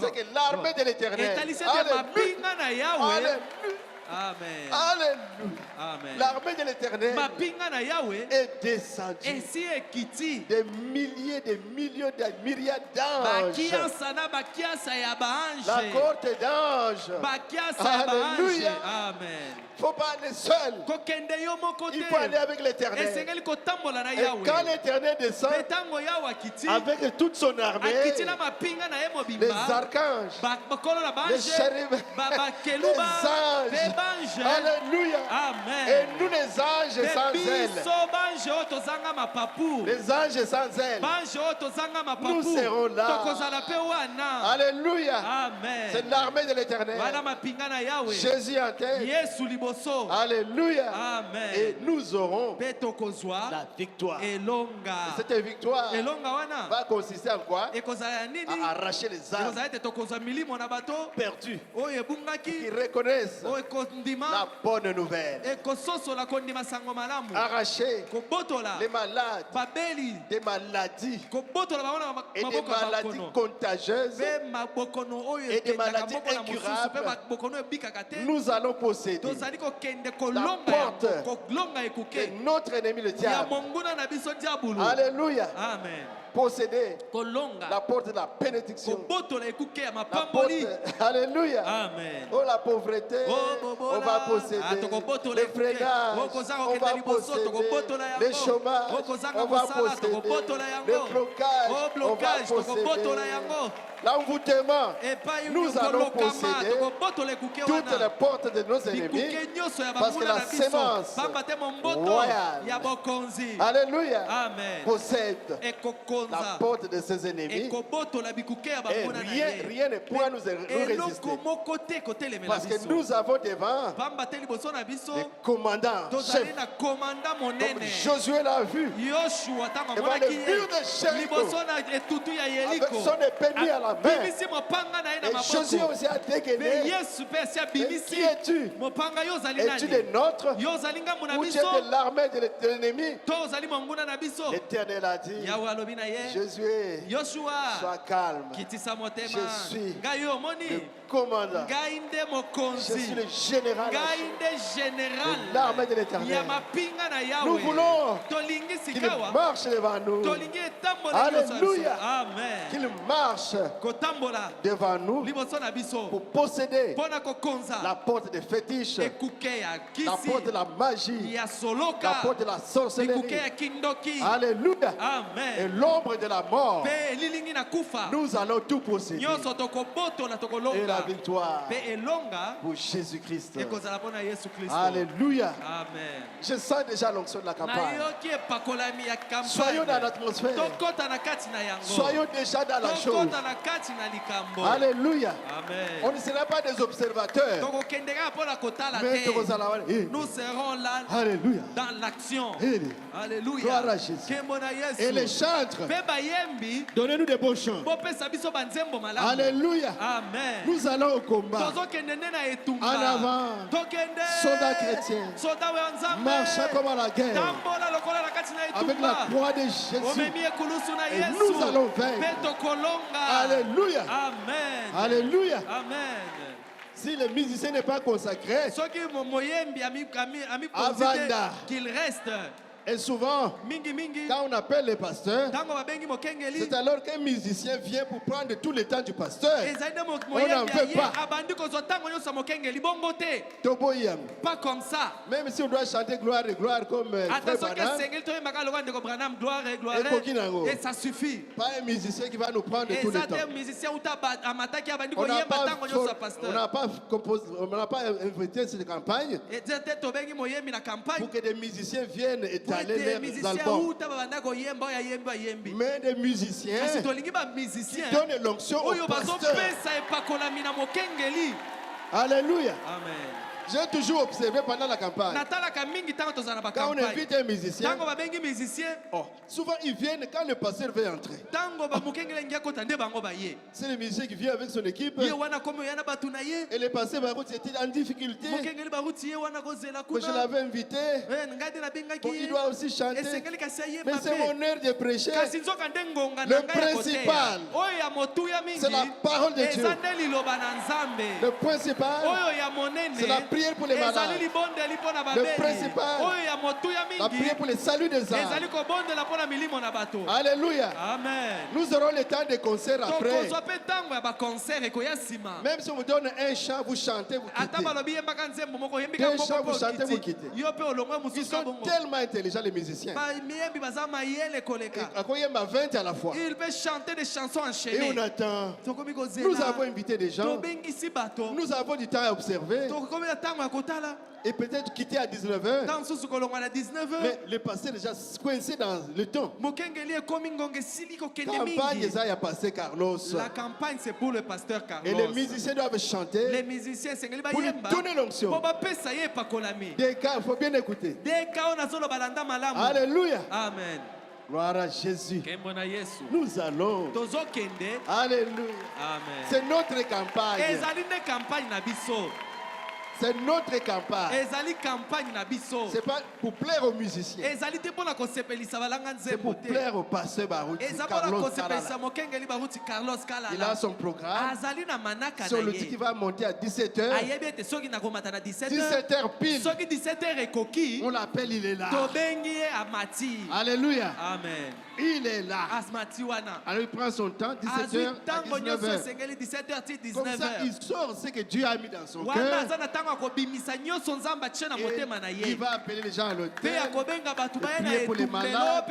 C'est que l'armée de l'Éternel. Amen. Alléluia. L'armée de l'Éternel est descendue. Des milliers, des millions, des myriades d'anges. La cohorte d'anges. Alléluia. Amen. Il ne faut pas aller seul. Il faut aller avec l'Éternel. Et quand l'Éternel descend avec toute son armée, les archanges, les chérubins, les anges. Alléluia. Amen. Et nous les anges sans ailes. Les anges sans ailes. Nous serons là. Alléluia. Amen. C'est l'armée de l'Éternel. Jésus en tête. Alléluia. Amen. Et nous aurons la victoire. Et cette victoire va consister en quoi? À arracher les âmes perdus qui reconnaissent la bonne nouvelle. Arracher les malades des maladies et des maladies contagieuses et des maladies incurables. Nous allons posséder la porte de notre ennemi le diable. Alléluia. Amen. Posséder la porte de la bénédiction. La porte, alléluia. Amen. Oh, la pauvreté, on va posséder. Les freinages, on va posséder. Les chômages, on va posséder. Les blocages, on va posséder. l'envoûtement, nous allons posséder toutes les portes de nos ennemis parce que la sémence royale, alléluia, possède la porte de ses ennemis et rien ne pourra nous résister parce que nous avons devant les commandants chefs comme Josué l'a vu devant le mur de Jéricho avec son épée nue à la main et Josué aussi a dégainé. Et qui es-tu? Es-tu des nôtres ou tu es de l'armée de l'ennemi? L'Éternel a dit, Josué, sois calme, je suis le commandant, je suis le général de l'armée de l'Éternel. Nous voulons qu'il marche devant nous. Alléluia. Qu'il marche devant nous pour posséder la porte des fétiches, la porte de la magie, la porte de la sorcellerie. Alléluia. Et l'ombre de la mort, nous allons tout posséder. Et la victoire pour Jésus-Christ. Alléluia. Je sens déjà l'onction de la campagne. Soyons dans l'atmosphère. Soyons déjà dans la chose. Alléluia. On ne sera pas des observateurs. Mais nous serons là. Alléluia. Dans l'action. Alléluia. Gloire à Jésus. Et les chantres, donnez-nous des beaux chants. Alléluia. Amen. Nous allons au combat. En avant. Soldats chrétiens. Marchons comme à la guerre. Avec la croix de Jésus. Et nous allons vaincre. Alléluia. Amen. Alléluia. Amen. Si le musicien n'est pas consacré, Avanda, qu'il reste. Et souvent, quand on appelle les pasteurs, c'est alors qu'un musicien vient pour prendre tout le temps du pasteur. On n'en veut pas. Pas comme ça. Même si on doit chanter gloire et gloire comme et ça suffit. Pas un musicien qui va nous prendre tout le temps. On n'a pas invité cette campagne pour que des musiciens viennent étaler leurs albums. Mais des musiciens qui donnent l'onction au pasteur. Alléluia. Amen. J'ai toujours observé pendant la campagne. Quand on invite un musicien, souvent ils viennent quand le pasteur veut entrer. C'est le musicien qui vient avec son équipe. Et le pasteur était en difficulté. Mais je l'avais invité. Il doit aussi chanter. Mais c'est mon heure de prêcher. Le principal, c'est la parole de Dieu. Le principal, c'est la prière pour les malades. Le principal, la prière pour le salut des âmes. Alléluia. Amen. Nous aurons le temps de concert après. Même si on vous donne un chant, vous chantez, vous quittez. Deux chants, vous chantez, vous quittez. Ils sont tellement intelligents, les musiciens. Il y a 20 à la fois. Il peut chanter des chansons Et enchaînées. on attend. Nous avons invité des gens. Nous avons du temps à observer. Et peut-être quitter à 19h. Mais le pasteur est déjà coincé dans le temps. Campagne, il y a passé Carlos. La campagne, c'est pour le pasteur Carlos. Et les musiciens doivent chanter. Les musiciens, c'est pour lui donner l'onction. Des cas, il faut bien écouter. Alléluia. Amen. Gloire à Jésus. Nous allons. Alléluia. Amen. C'est notre campagne. C'est notre campagne. C'est pas pour plaire aux musiciens. C'est pour plaire au pasteur Baruti Carlos Kalala. Il a son programme. Sur le dit qu'il va monter à 17h. 17h pile. On l'appelle, il est là. Alléluia. Amen. Il est là. Alors il prend son temps, 17h à 19h. Comme ça, il sort ce que Dieu a mis dans son cœur. Il va appeler les gens à l'hôtel, prier pour les malades,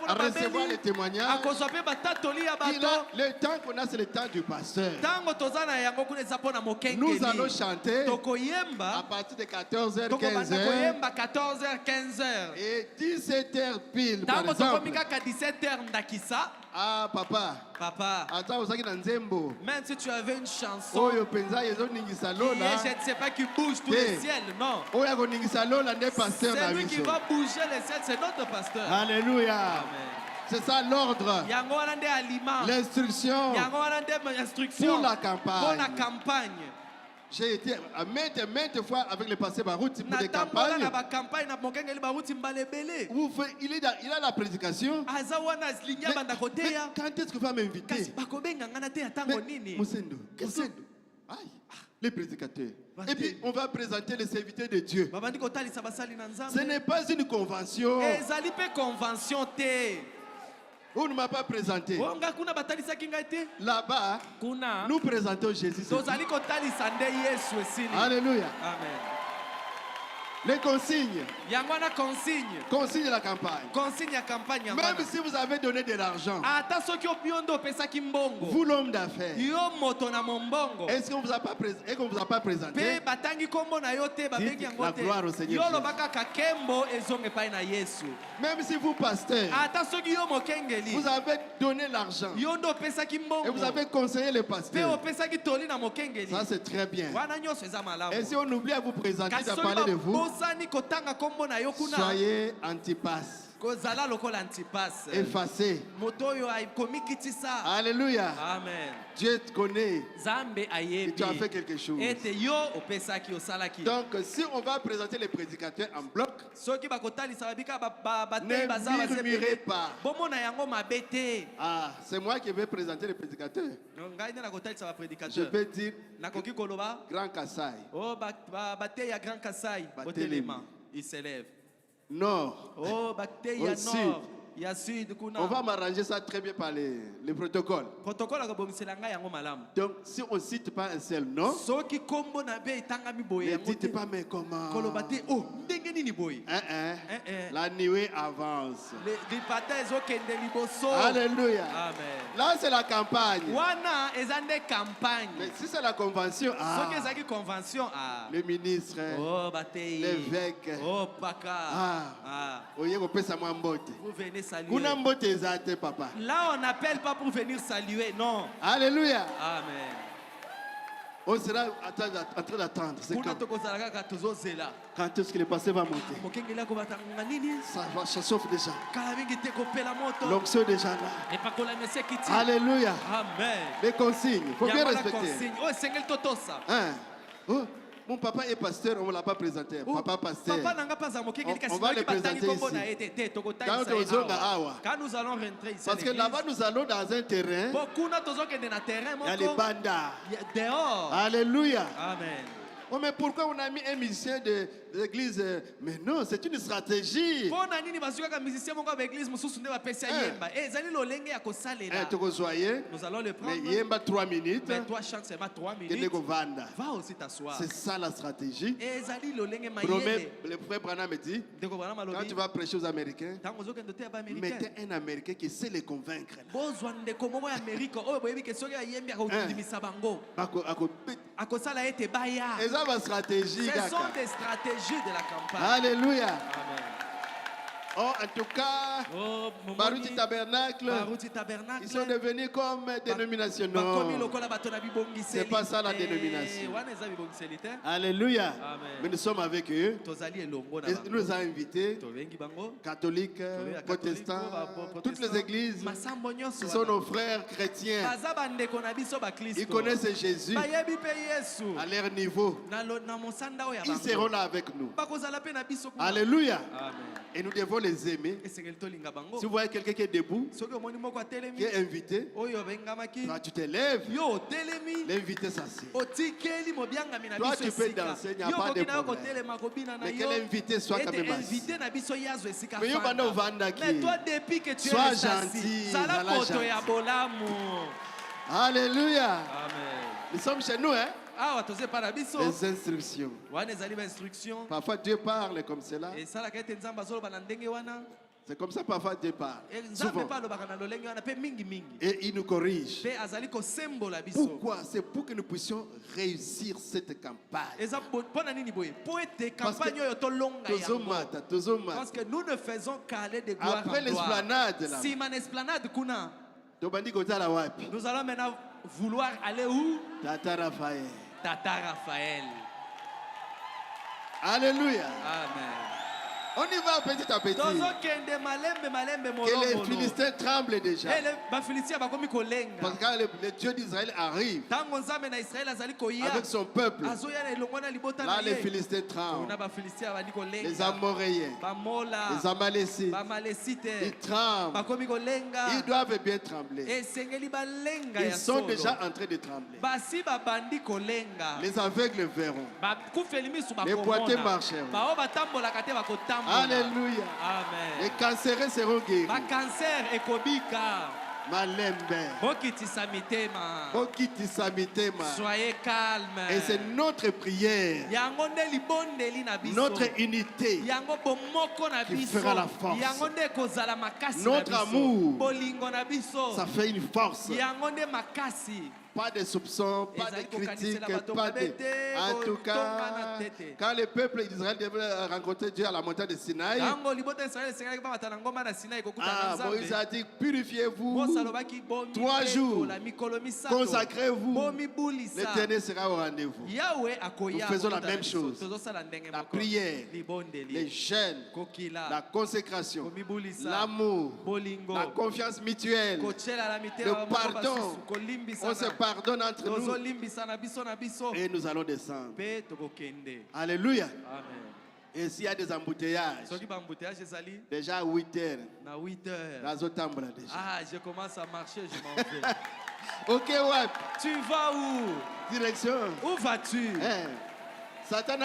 à recevoir les témoignages. Il a le temps qu'on a, c'est le temps du pasteur. Nous allons chanter à partir de 14h, 15h et 17h pile, par exemple. Ah, papa. Attends, Même si tu avais une chanson, oh, je ne sais pas qui bouge tous les ciels, non. C'est lui qui va bouger les ciels, c'est notre pasteur. Alléluia. Amen. C'est ça l'ordre. L'instruction pour la campagne. J'ai été à maintes fois avec le pasteur Barouti pour des campagnes. Il a la prédication. Mais quand est-ce que va m'inviter? Les prédicateurs. Et puis on va présenter les serviteurs de Dieu. Ce n'est pas une convention. On ne m'a pas présenté. Là-bas, nous présentons Jésus. Alléluia. Amen. Les consignes. Consignes de la campagne. Même si vous avez donné de l'argent, vous l'homme d'affaires, est-ce qu'on ne vous a pas présenté? Dites la gloire au Seigneur Jésus. Même si vous, pasteur, vous avez donné l'argent et vous avez conseillé le pasteur, ça c'est très bien. Et si on oublie à vous présenter, de parler de vous, soyez Antipas. Effacé. Alléluia. Amen. Dieu te connaît. Et tu as fait quelque chose. Donc, si on va présenter les prédicateurs en bloc, ne murmurez pas. Ah, c'est moi qui vais présenter les prédicateurs. Je vais dire Grand Kassai. Il s'élève. Nord. Au sud. On va m'arranger ça très bien par les protocoles. Donc, si on ne cite pas un seul nom, ne dites pas mais comment. La nuée avance. Alléluia. Amen. Là, c'est la campagne. Mais si c'est la convention, le ministre, l'évêque, vous venez saluer. Papa. Là, on n'appelle pas pour venir saluer, non. Alléluia. Amen. On sera en train d'attendre. Quand est-ce que le pasteur va monter? Ça chauffe déjà. L'onction est déjà là. Alléluia. Amen. Les consignes, il faut bien respecter. Hein? Oh, mon papa est pasteur, on ne l'a pas présenté. Papa pasteur. On va le présenter ici. Quand nous allons rentrer ici. Parce que là-bas, nous allons dans un terrain. Il y a les bandas. Dehors. Alléluia. Amen. Oh, mais pourquoi on a mis un musicien de l'église? Mais non, c'est une stratégie. Nous allons le prendre. Mais il y a 3 minutes. Mais toi, chante seulement 3 minutes. Va aussi t'asseoir. C'est ça la stratégie. Le frère Branham me dit, quand tu vas prêcher aux Américains, mettez un Américain qui sait les convaincre. Stratégie. Ce sont des stratégies de la campagne. Alléluia. Amen. Oh, en tout cas, Barouti Tabernacle, ils sont devenus comme dénomination. Non, c'est pas ça la dénomination. Alléluia. Amen. Mais nous sommes avec eux. Et ils nous ont invités, catholiques, protestants, toutes les églises. Ce sont nos frères chrétiens. Ils connaissent Jésus à leur niveau. Ils seront là avec nous. Alléluia. Amen. Et nous devons les aimer. Si vous voyez quelqu'un qui est debout, qui est invité, toi tu te lèves, l'invité s'assied. Toi tu peux danser, il n'y a pas de problème. Mais quel invité soit quand même assis. Mais sois gentil. Alléluia. Amen. Nous sommes chez nous, hein? Les instructions. Parfois Dieu parle comme cela. C'est comme ça parfois Dieu parle. Souvent. Et il nous corrige. Pourquoi? C'est pour que nous puissions réussir cette campagne. Parce que nous ne faisons qu'aller de gloire après l'esplanade, nous allons maintenant vouloir aller où? Tata Raphaël. Tata Raphaël. Alléluia. Amen. On y va petit à petit. Que les Philistins tremblent déjà. Parce que le Dieu d'Israël arrive avec son peuple. Là, les Philistins tremblent. Les Amoréens, les Amalécites, ils tremblent. Ils doivent bien trembler. Ils sont déjà en train de trembler. Les aveugles verront. Les boiteux marcheront. Alléluia. Amen. Les cancéreux seront guéris. Ma cancer est kobika. Malembe. Soyez calme. Et c'est notre prière, notre unité qui fera la force. Notre amour, ça fait une force. Pas de soupçons, pas de critiques, pas de... En tout cas, quand le peuple d'Israël devait rencontrer Dieu à la montagne de Sinaï, Moïse a dit, purifiez-vous 3 jours, consacrez-vous, l'Éternel sera au rendez-vous. Nous faisons la même chose. La prière, les jeûnes, la consécration, l'amour, la confiance mutuelle, le pardon. On se pardonne entre nous et nous allons descendre. Alléluia. Amen. Et s'il y a des embouteillages, déjà à 8 heures, je commence à marcher, je m'en vais. Ok, ouais. Tu vas où? Direction. Où vas-tu? Satan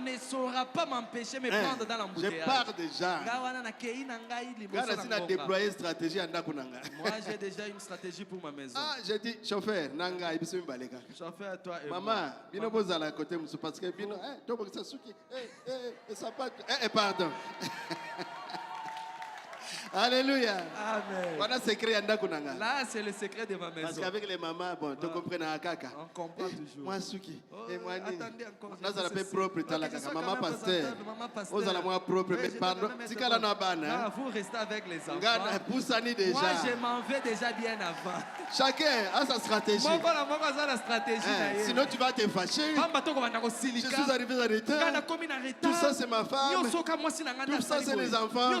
ne saura pas m'empêcher de me prendre dans l'embouteillage. Je pars déjà. Moi, j'ai déjà une stratégie pour ma maison. Ah, j'ai dit, chauffeur, Chauffeur, toi et maman, moi. à la côté, parce que pardon. Alléluia. Amen. Voilà le secret. Là, c'est le secret de ma maison. Parce qu'avec les mamans, bon, tu comprends kaka. On comprend toujours. Moi, Suki. Et moi, attendez encore. Là, ça l'appelle propre. Maman pasteur. Vous allez moi propre. Mais pardon. Si qu'elle en a ban. Vous restez avec les enfants. Déjà. Moi, je m'en vais déjà bien avant. Chacun a sa stratégie. Sinon, tu vas te fâcher. Je suis arrivé en retard. Tout ça, c'est ma femme. Tout ça, c'est les enfants.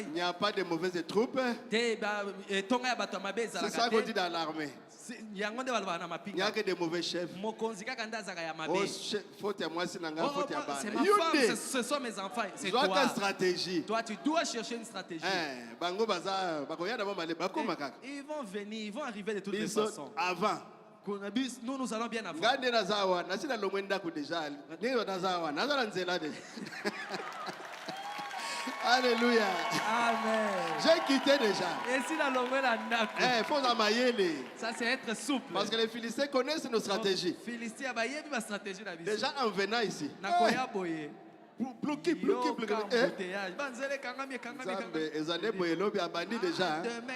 Il n'y a pas de mauvaises troupes. C'est ça qu'on dit dans l'armée. Il n'y a que des mauvais chefs. C'est ma femme, ce sont mes enfants. C'est toi. Toi, tu dois chercher une stratégie. Ils vont venir, ils vont arriver de toutes les façons. Avant. Nous allons bien avant. Alléluia. Amen. J'ai quitté déjà. Et si la longueur la faut ça c'est être souple. Parce que les Philistins connaissent nos stratégies. Déjà en venant ici. Demain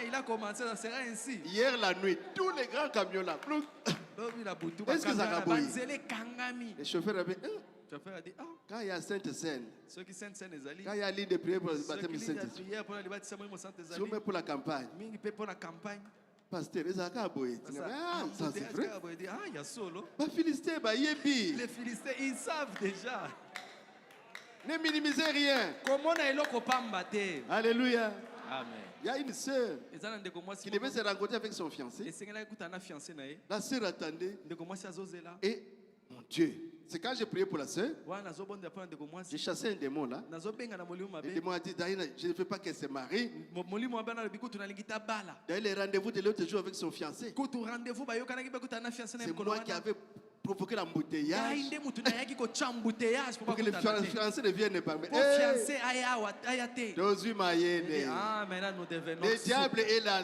il a commencé, ça sera ainsi. Hier la nuit, tous les grands camions là. Est-ce que ça a boyé? Les chauffeurs avaient... Quand il y a Sainte Seine, quand il y a l'île de prière pour le baptême de Sainte Seine, pour la campagne, pasteur, ils ont boyé. Ça c'est vrai. Les Philistins, ils savent déjà. Ne minimisez rien. Alléluia. Amen. Il y a une sœur qui devait se rencontrer avec son fiancé. La sœur attendait. Et mon Dieu, c'est quand j'ai prié pour la sœur, j'ai chassé un démon là. Le démon a dit, Daïna, je ne veux pas qu'elle se marie. D'ailleurs, les rendez-vous de l'autre jour avec son fiancé, c'est moi qui avais provoquer l'embouteillage. Pour que les fiancés ne viennent pas. Ah, maintenant nous devenons. Le diable est là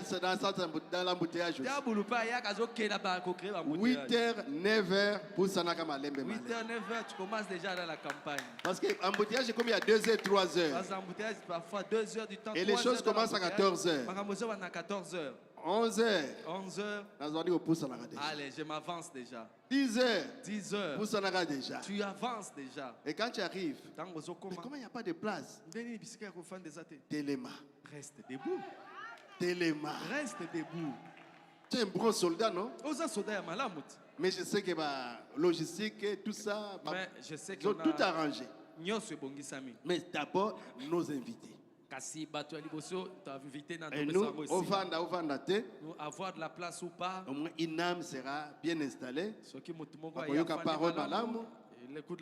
dans l'embouteillage aussi. 8h, 9h pour Sanaka Malembe. 8h, 9h, tu commences déjà dans la campagne. Parce que l'embouteillage est comme il y a 2h, 3h. Parce que l'embouteillage parfois 2h du temps. Et les choses commencent à 14h. 14h. 11h. 11h. Allez, je m'avance déjà. 10h. 10h. Pour Sanaka déjà. Tu avances déjà. Et quand tu arrives, mais comment il n'y a pas de place? Téléma. Reste debout. Téléma. Reste debout. Tu es un bon soldat, non? Soldat mais je sais que la logistique, tout ça, mais je sais ils ont tout arrangé. Mais d'abord, nos invités. Et nous, avoir de la place ou pas, au moins une âme sera bien installée.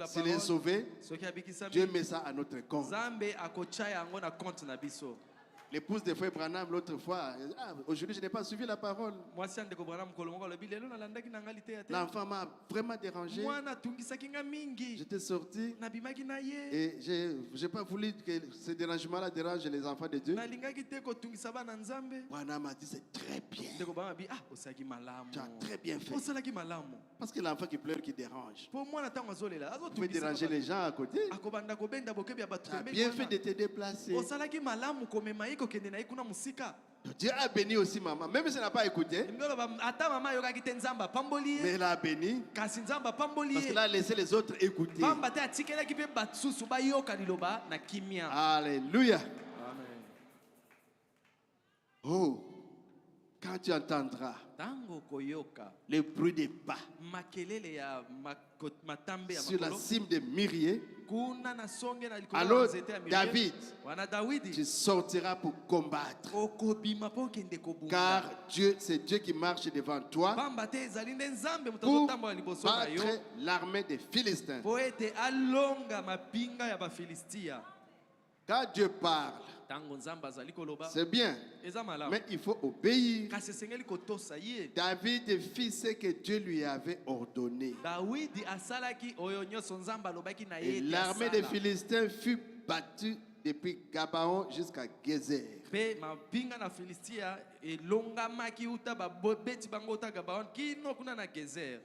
S'il est sauvé, Dieu met ça à notre compte. L'épouse de Frère Branham, l'autre fois, aujourd'hui je n'ai pas suivi la parole. L'enfant m'a vraiment dérangé. J'étais sorti et je n'ai pas voulu que ce dérangement-là dérange les enfants de Dieu. Branham m'a dit c'est très bien. Tu as très bien fait. Parce que l'enfant qui pleure, qui dérange. Tu peux déranger les gens à côté. Tu as bien fait de te déplacer. Dieu a béni aussi maman, même si elle n'a pas écouté. Mais elle a béni parce qu'elle a laissé les autres écouter. Alléluia. Amen. Oh, quand tu entendras le bruit des pas sur la cime de Myrié, alors David, tu sortiras pour combattre. Car Dieu, c'est Dieu qui marche devant toi pour battre l'armée des Philistins. Quand Dieu parle, c'est bien, mais il faut obéir. David fit ce que Dieu lui avait ordonné. Et l'armée des Philistins fut battue depuis Gabaon jusqu'à Gézer.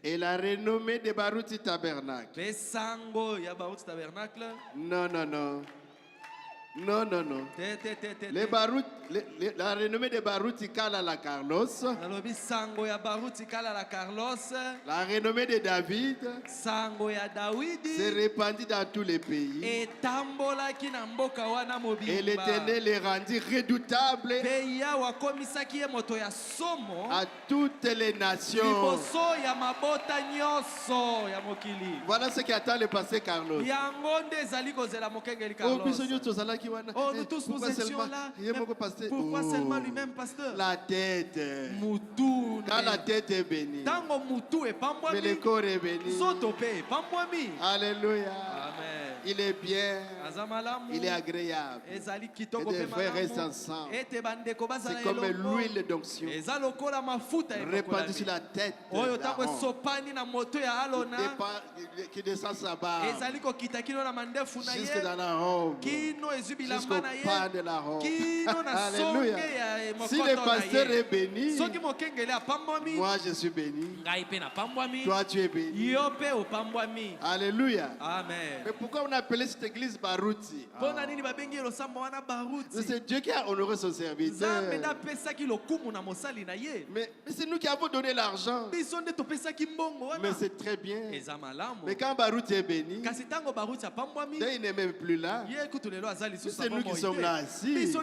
Et la renommée de Baruti Tabernacle. Non, non, non. Non, non, non. La renommée de Baruti Kala la Carlos. La renommée de David s'est répandue dans tous les pays. Et l'Éternel les rendit redoutables à toutes les nations. Voilà ce qui attend le passé Carlos. Oh, nous tous nous étions là. Pourquoi seulement lui-même, pasteur? La tête. Quand la tête est bénie, mais le corps est béni. Alléluia. Amen. Il est bien. Il est agréable. Et des frères restent ensemble. C'est comme l'huile d'onction répandue sur la tête qui descend sa barbe jusque dans la robe, jusqu'au pas de la robe. Alléluia. Si le pasteur est béni, moi je suis béni. Toi tu es béni. Alléluia. Amen. Mais pourquoi on appelle cette église Baruti? C'est Dieu qui a honoré son serviteur. Mais c'est nous qui avons donné l'argent. Mais c'est très bien. Mais quand Baruti est béni, il n'est même plus là. C'est nous qui sommes là assis.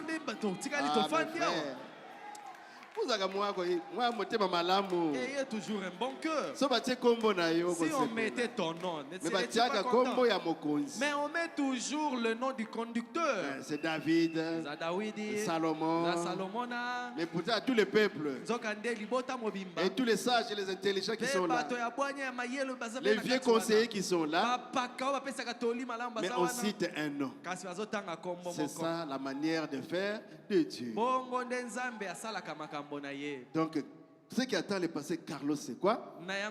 Ayez toujours un bon cœur. Si on mettait ton nom, mais on met toujours le nom du conducteur. C'est David, Salomon. Mais pourtant à tous les peuples et tous les sages et les intelligents qui sont là, les vieux conseillers qui sont là, mais on cite un nom. C'est ça la manière de faire de Dieu. Donc Ce qui attend le passé Carlos, c'est quoi? La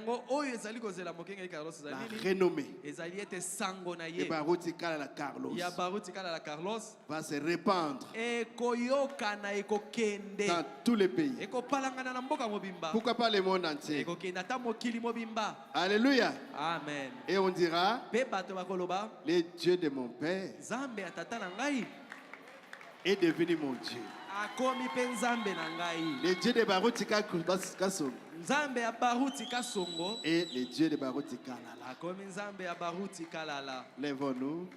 renommée. Et Baruti Kala Carlos va se répandre dans tous les pays. Pourquoi pas le monde entier? Alléluia. Amen. Et on dira, le Dieu de mon père est devenu mon Dieu. Le Dieu de Baruti Kasongo et le Dieu de Baruti Kalala. Lèvons-nous.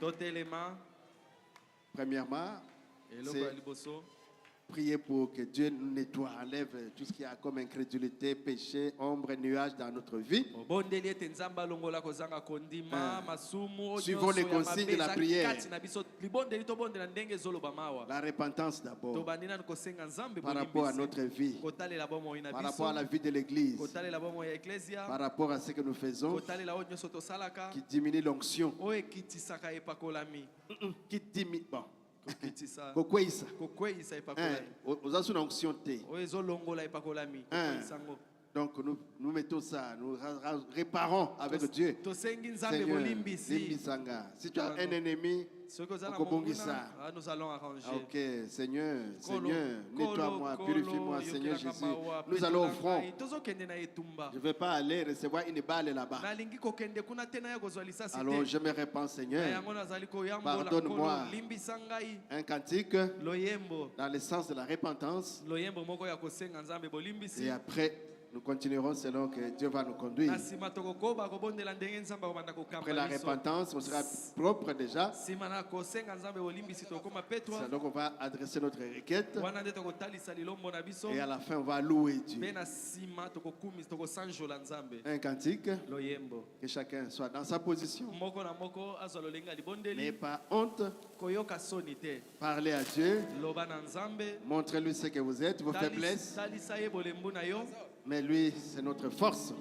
Premièrement, priez pour que Dieu nous nettoie, enlève tout ce qui a comme incrédulité, péché, ombre, nuage dans notre vie. Suivons les consignes de la prière. La repentance d'abord, par rapport à notre vie, par rapport à la vie de l'Église, par rapport à ce que nous faisons, qui diminue l'onction, qui diminue... Bon. Donc nous mettons ça, nous réparons avec Dieu. Seigneur, si tu as un ennemi, nous allons arranger. Ok, Seigneur, nettoie-moi, purifie-moi, Seigneur Jésus. Nous allons au front. Je ne vais pas aller recevoir une balle là-bas. Alors je me répands, Seigneur. Pardonne-moi. Un cantique dans le sens de la repentance. Et après, nous continuerons selon que Dieu va nous conduire. Après la repentance, on sera propre déjà. Donc on va adresser notre requête. Et à la fin, on va louer Dieu. Un cantique. Que chacun soit dans sa position. N'ayez pas honte. Parlez à Dieu. Montrez-lui ce que vous êtes, vos faiblesses. Mais lui, c'est notre force.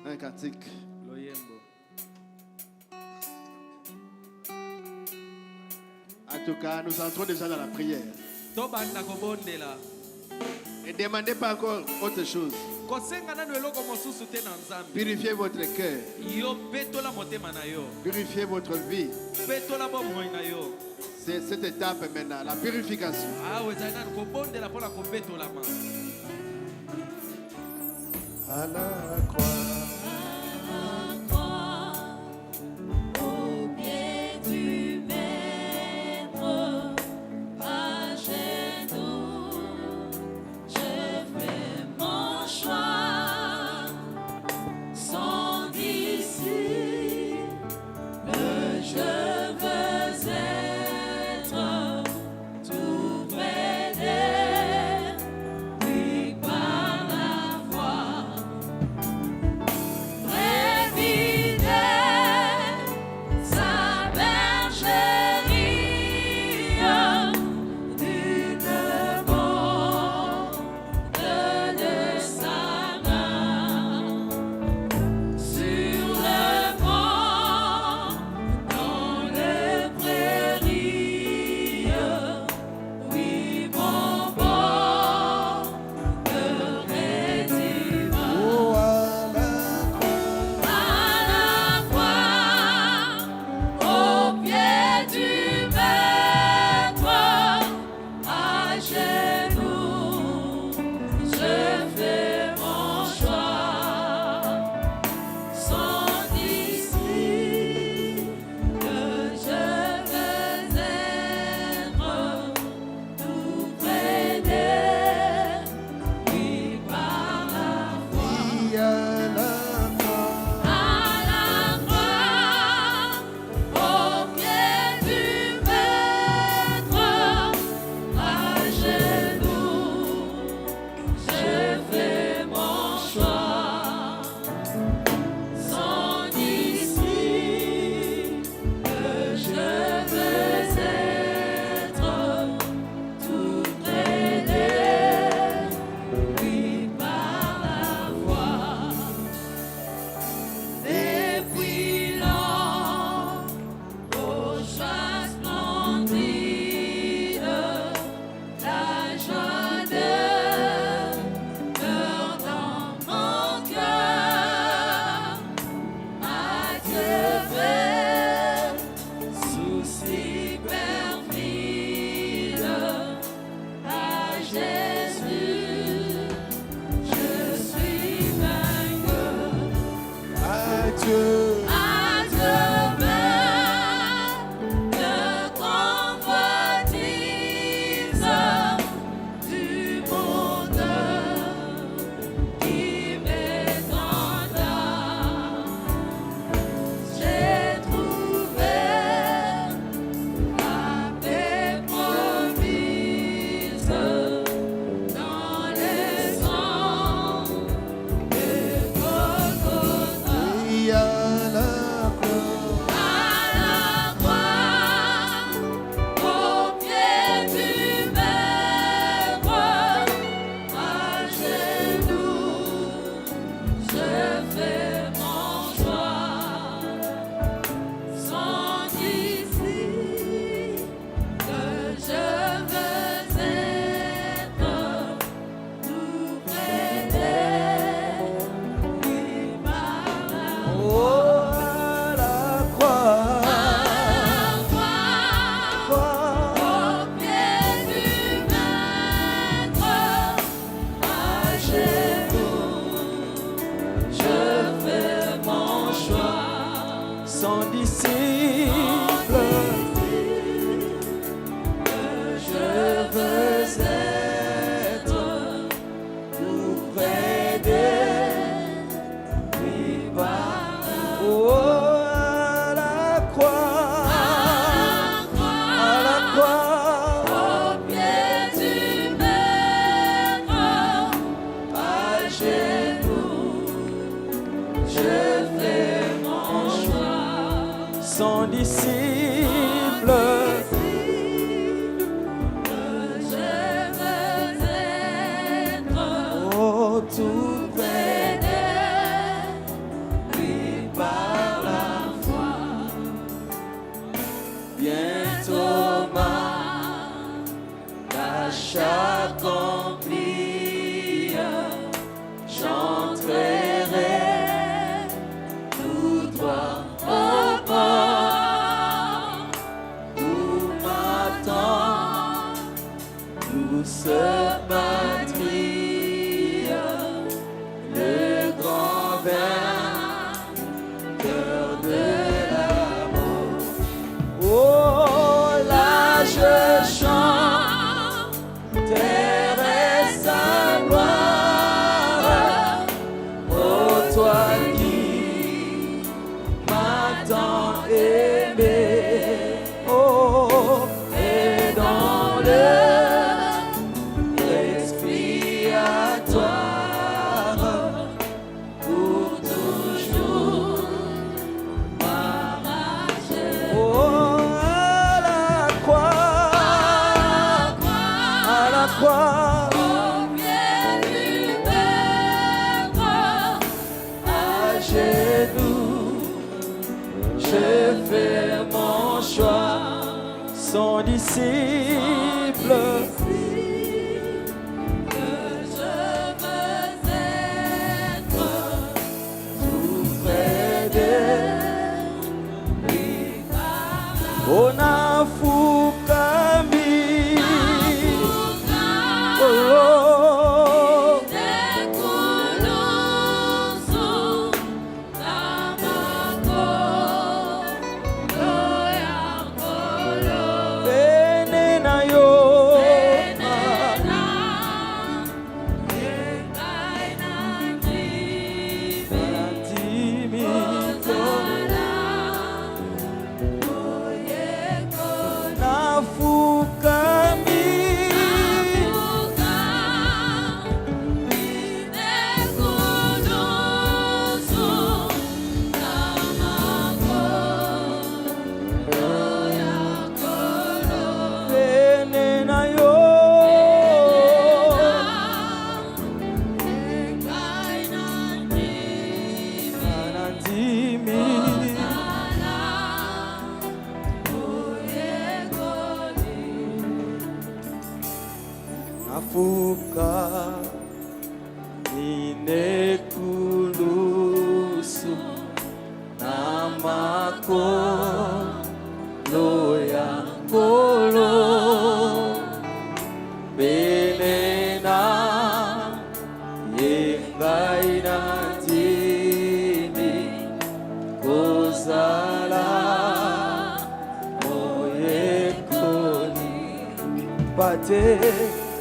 Un cantique. En tout cas, nous entrons déjà dans la prière. Et ne demandez pas encore autre chose. Purifiez votre cœur. Purifiez votre vie. C'est cette étape maintenant, la purification. À la croix.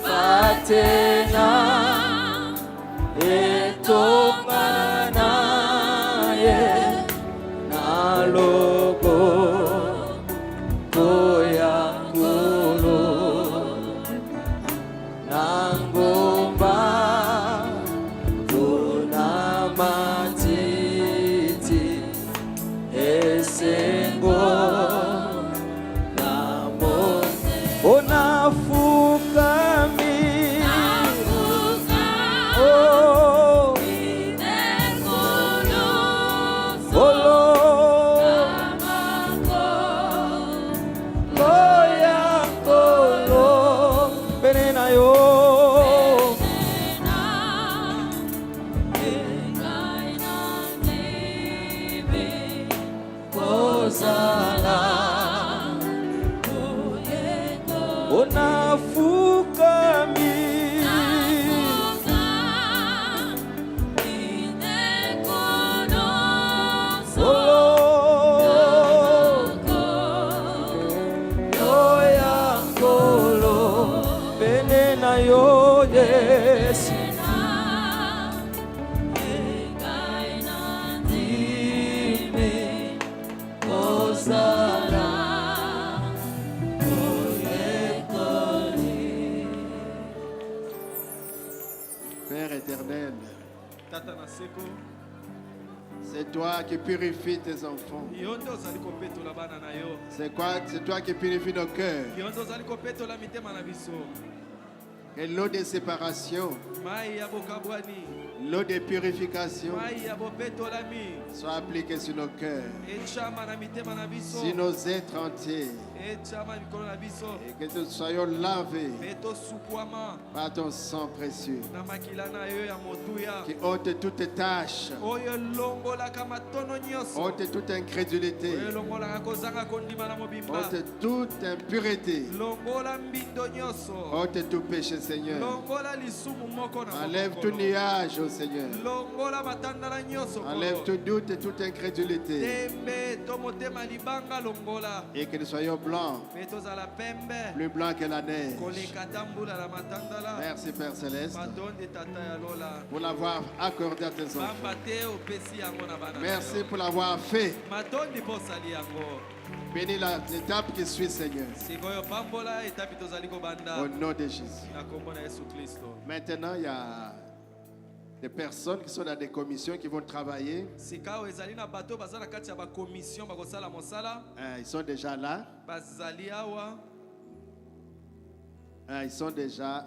Fatena etongana ye naloko koya kulo nangomba tunamatiti esengo namone onafukami c'est toi qui purifies tes enfants. C'est toi qui purifies nos cœurs. Et l'eau de séparation, l'eau de purification soit appliquée sur nos cœurs, sur nos êtres entiers, et que nous soyons lavés par ton sang précieux qui ôte toute tâche, ôte toute incrédulité, ôte toute impureté, ôte tout péché, Seigneur. Enlève tout nuage, oh Seigneur. Enlève tout doute et toute incrédulité. Et que nous soyons blancs, plus blancs que la neige. Merci Père Céleste pour l'avoir accordé à tes enfants. Merci pour l'avoir fait. Bénis l'étape qui suit, Seigneur. Au nom de Jésus. Maintenant, il y a des personnes qui sont dans des commissions qui vont travailler. Ils sont déjà là. Ils sont déjà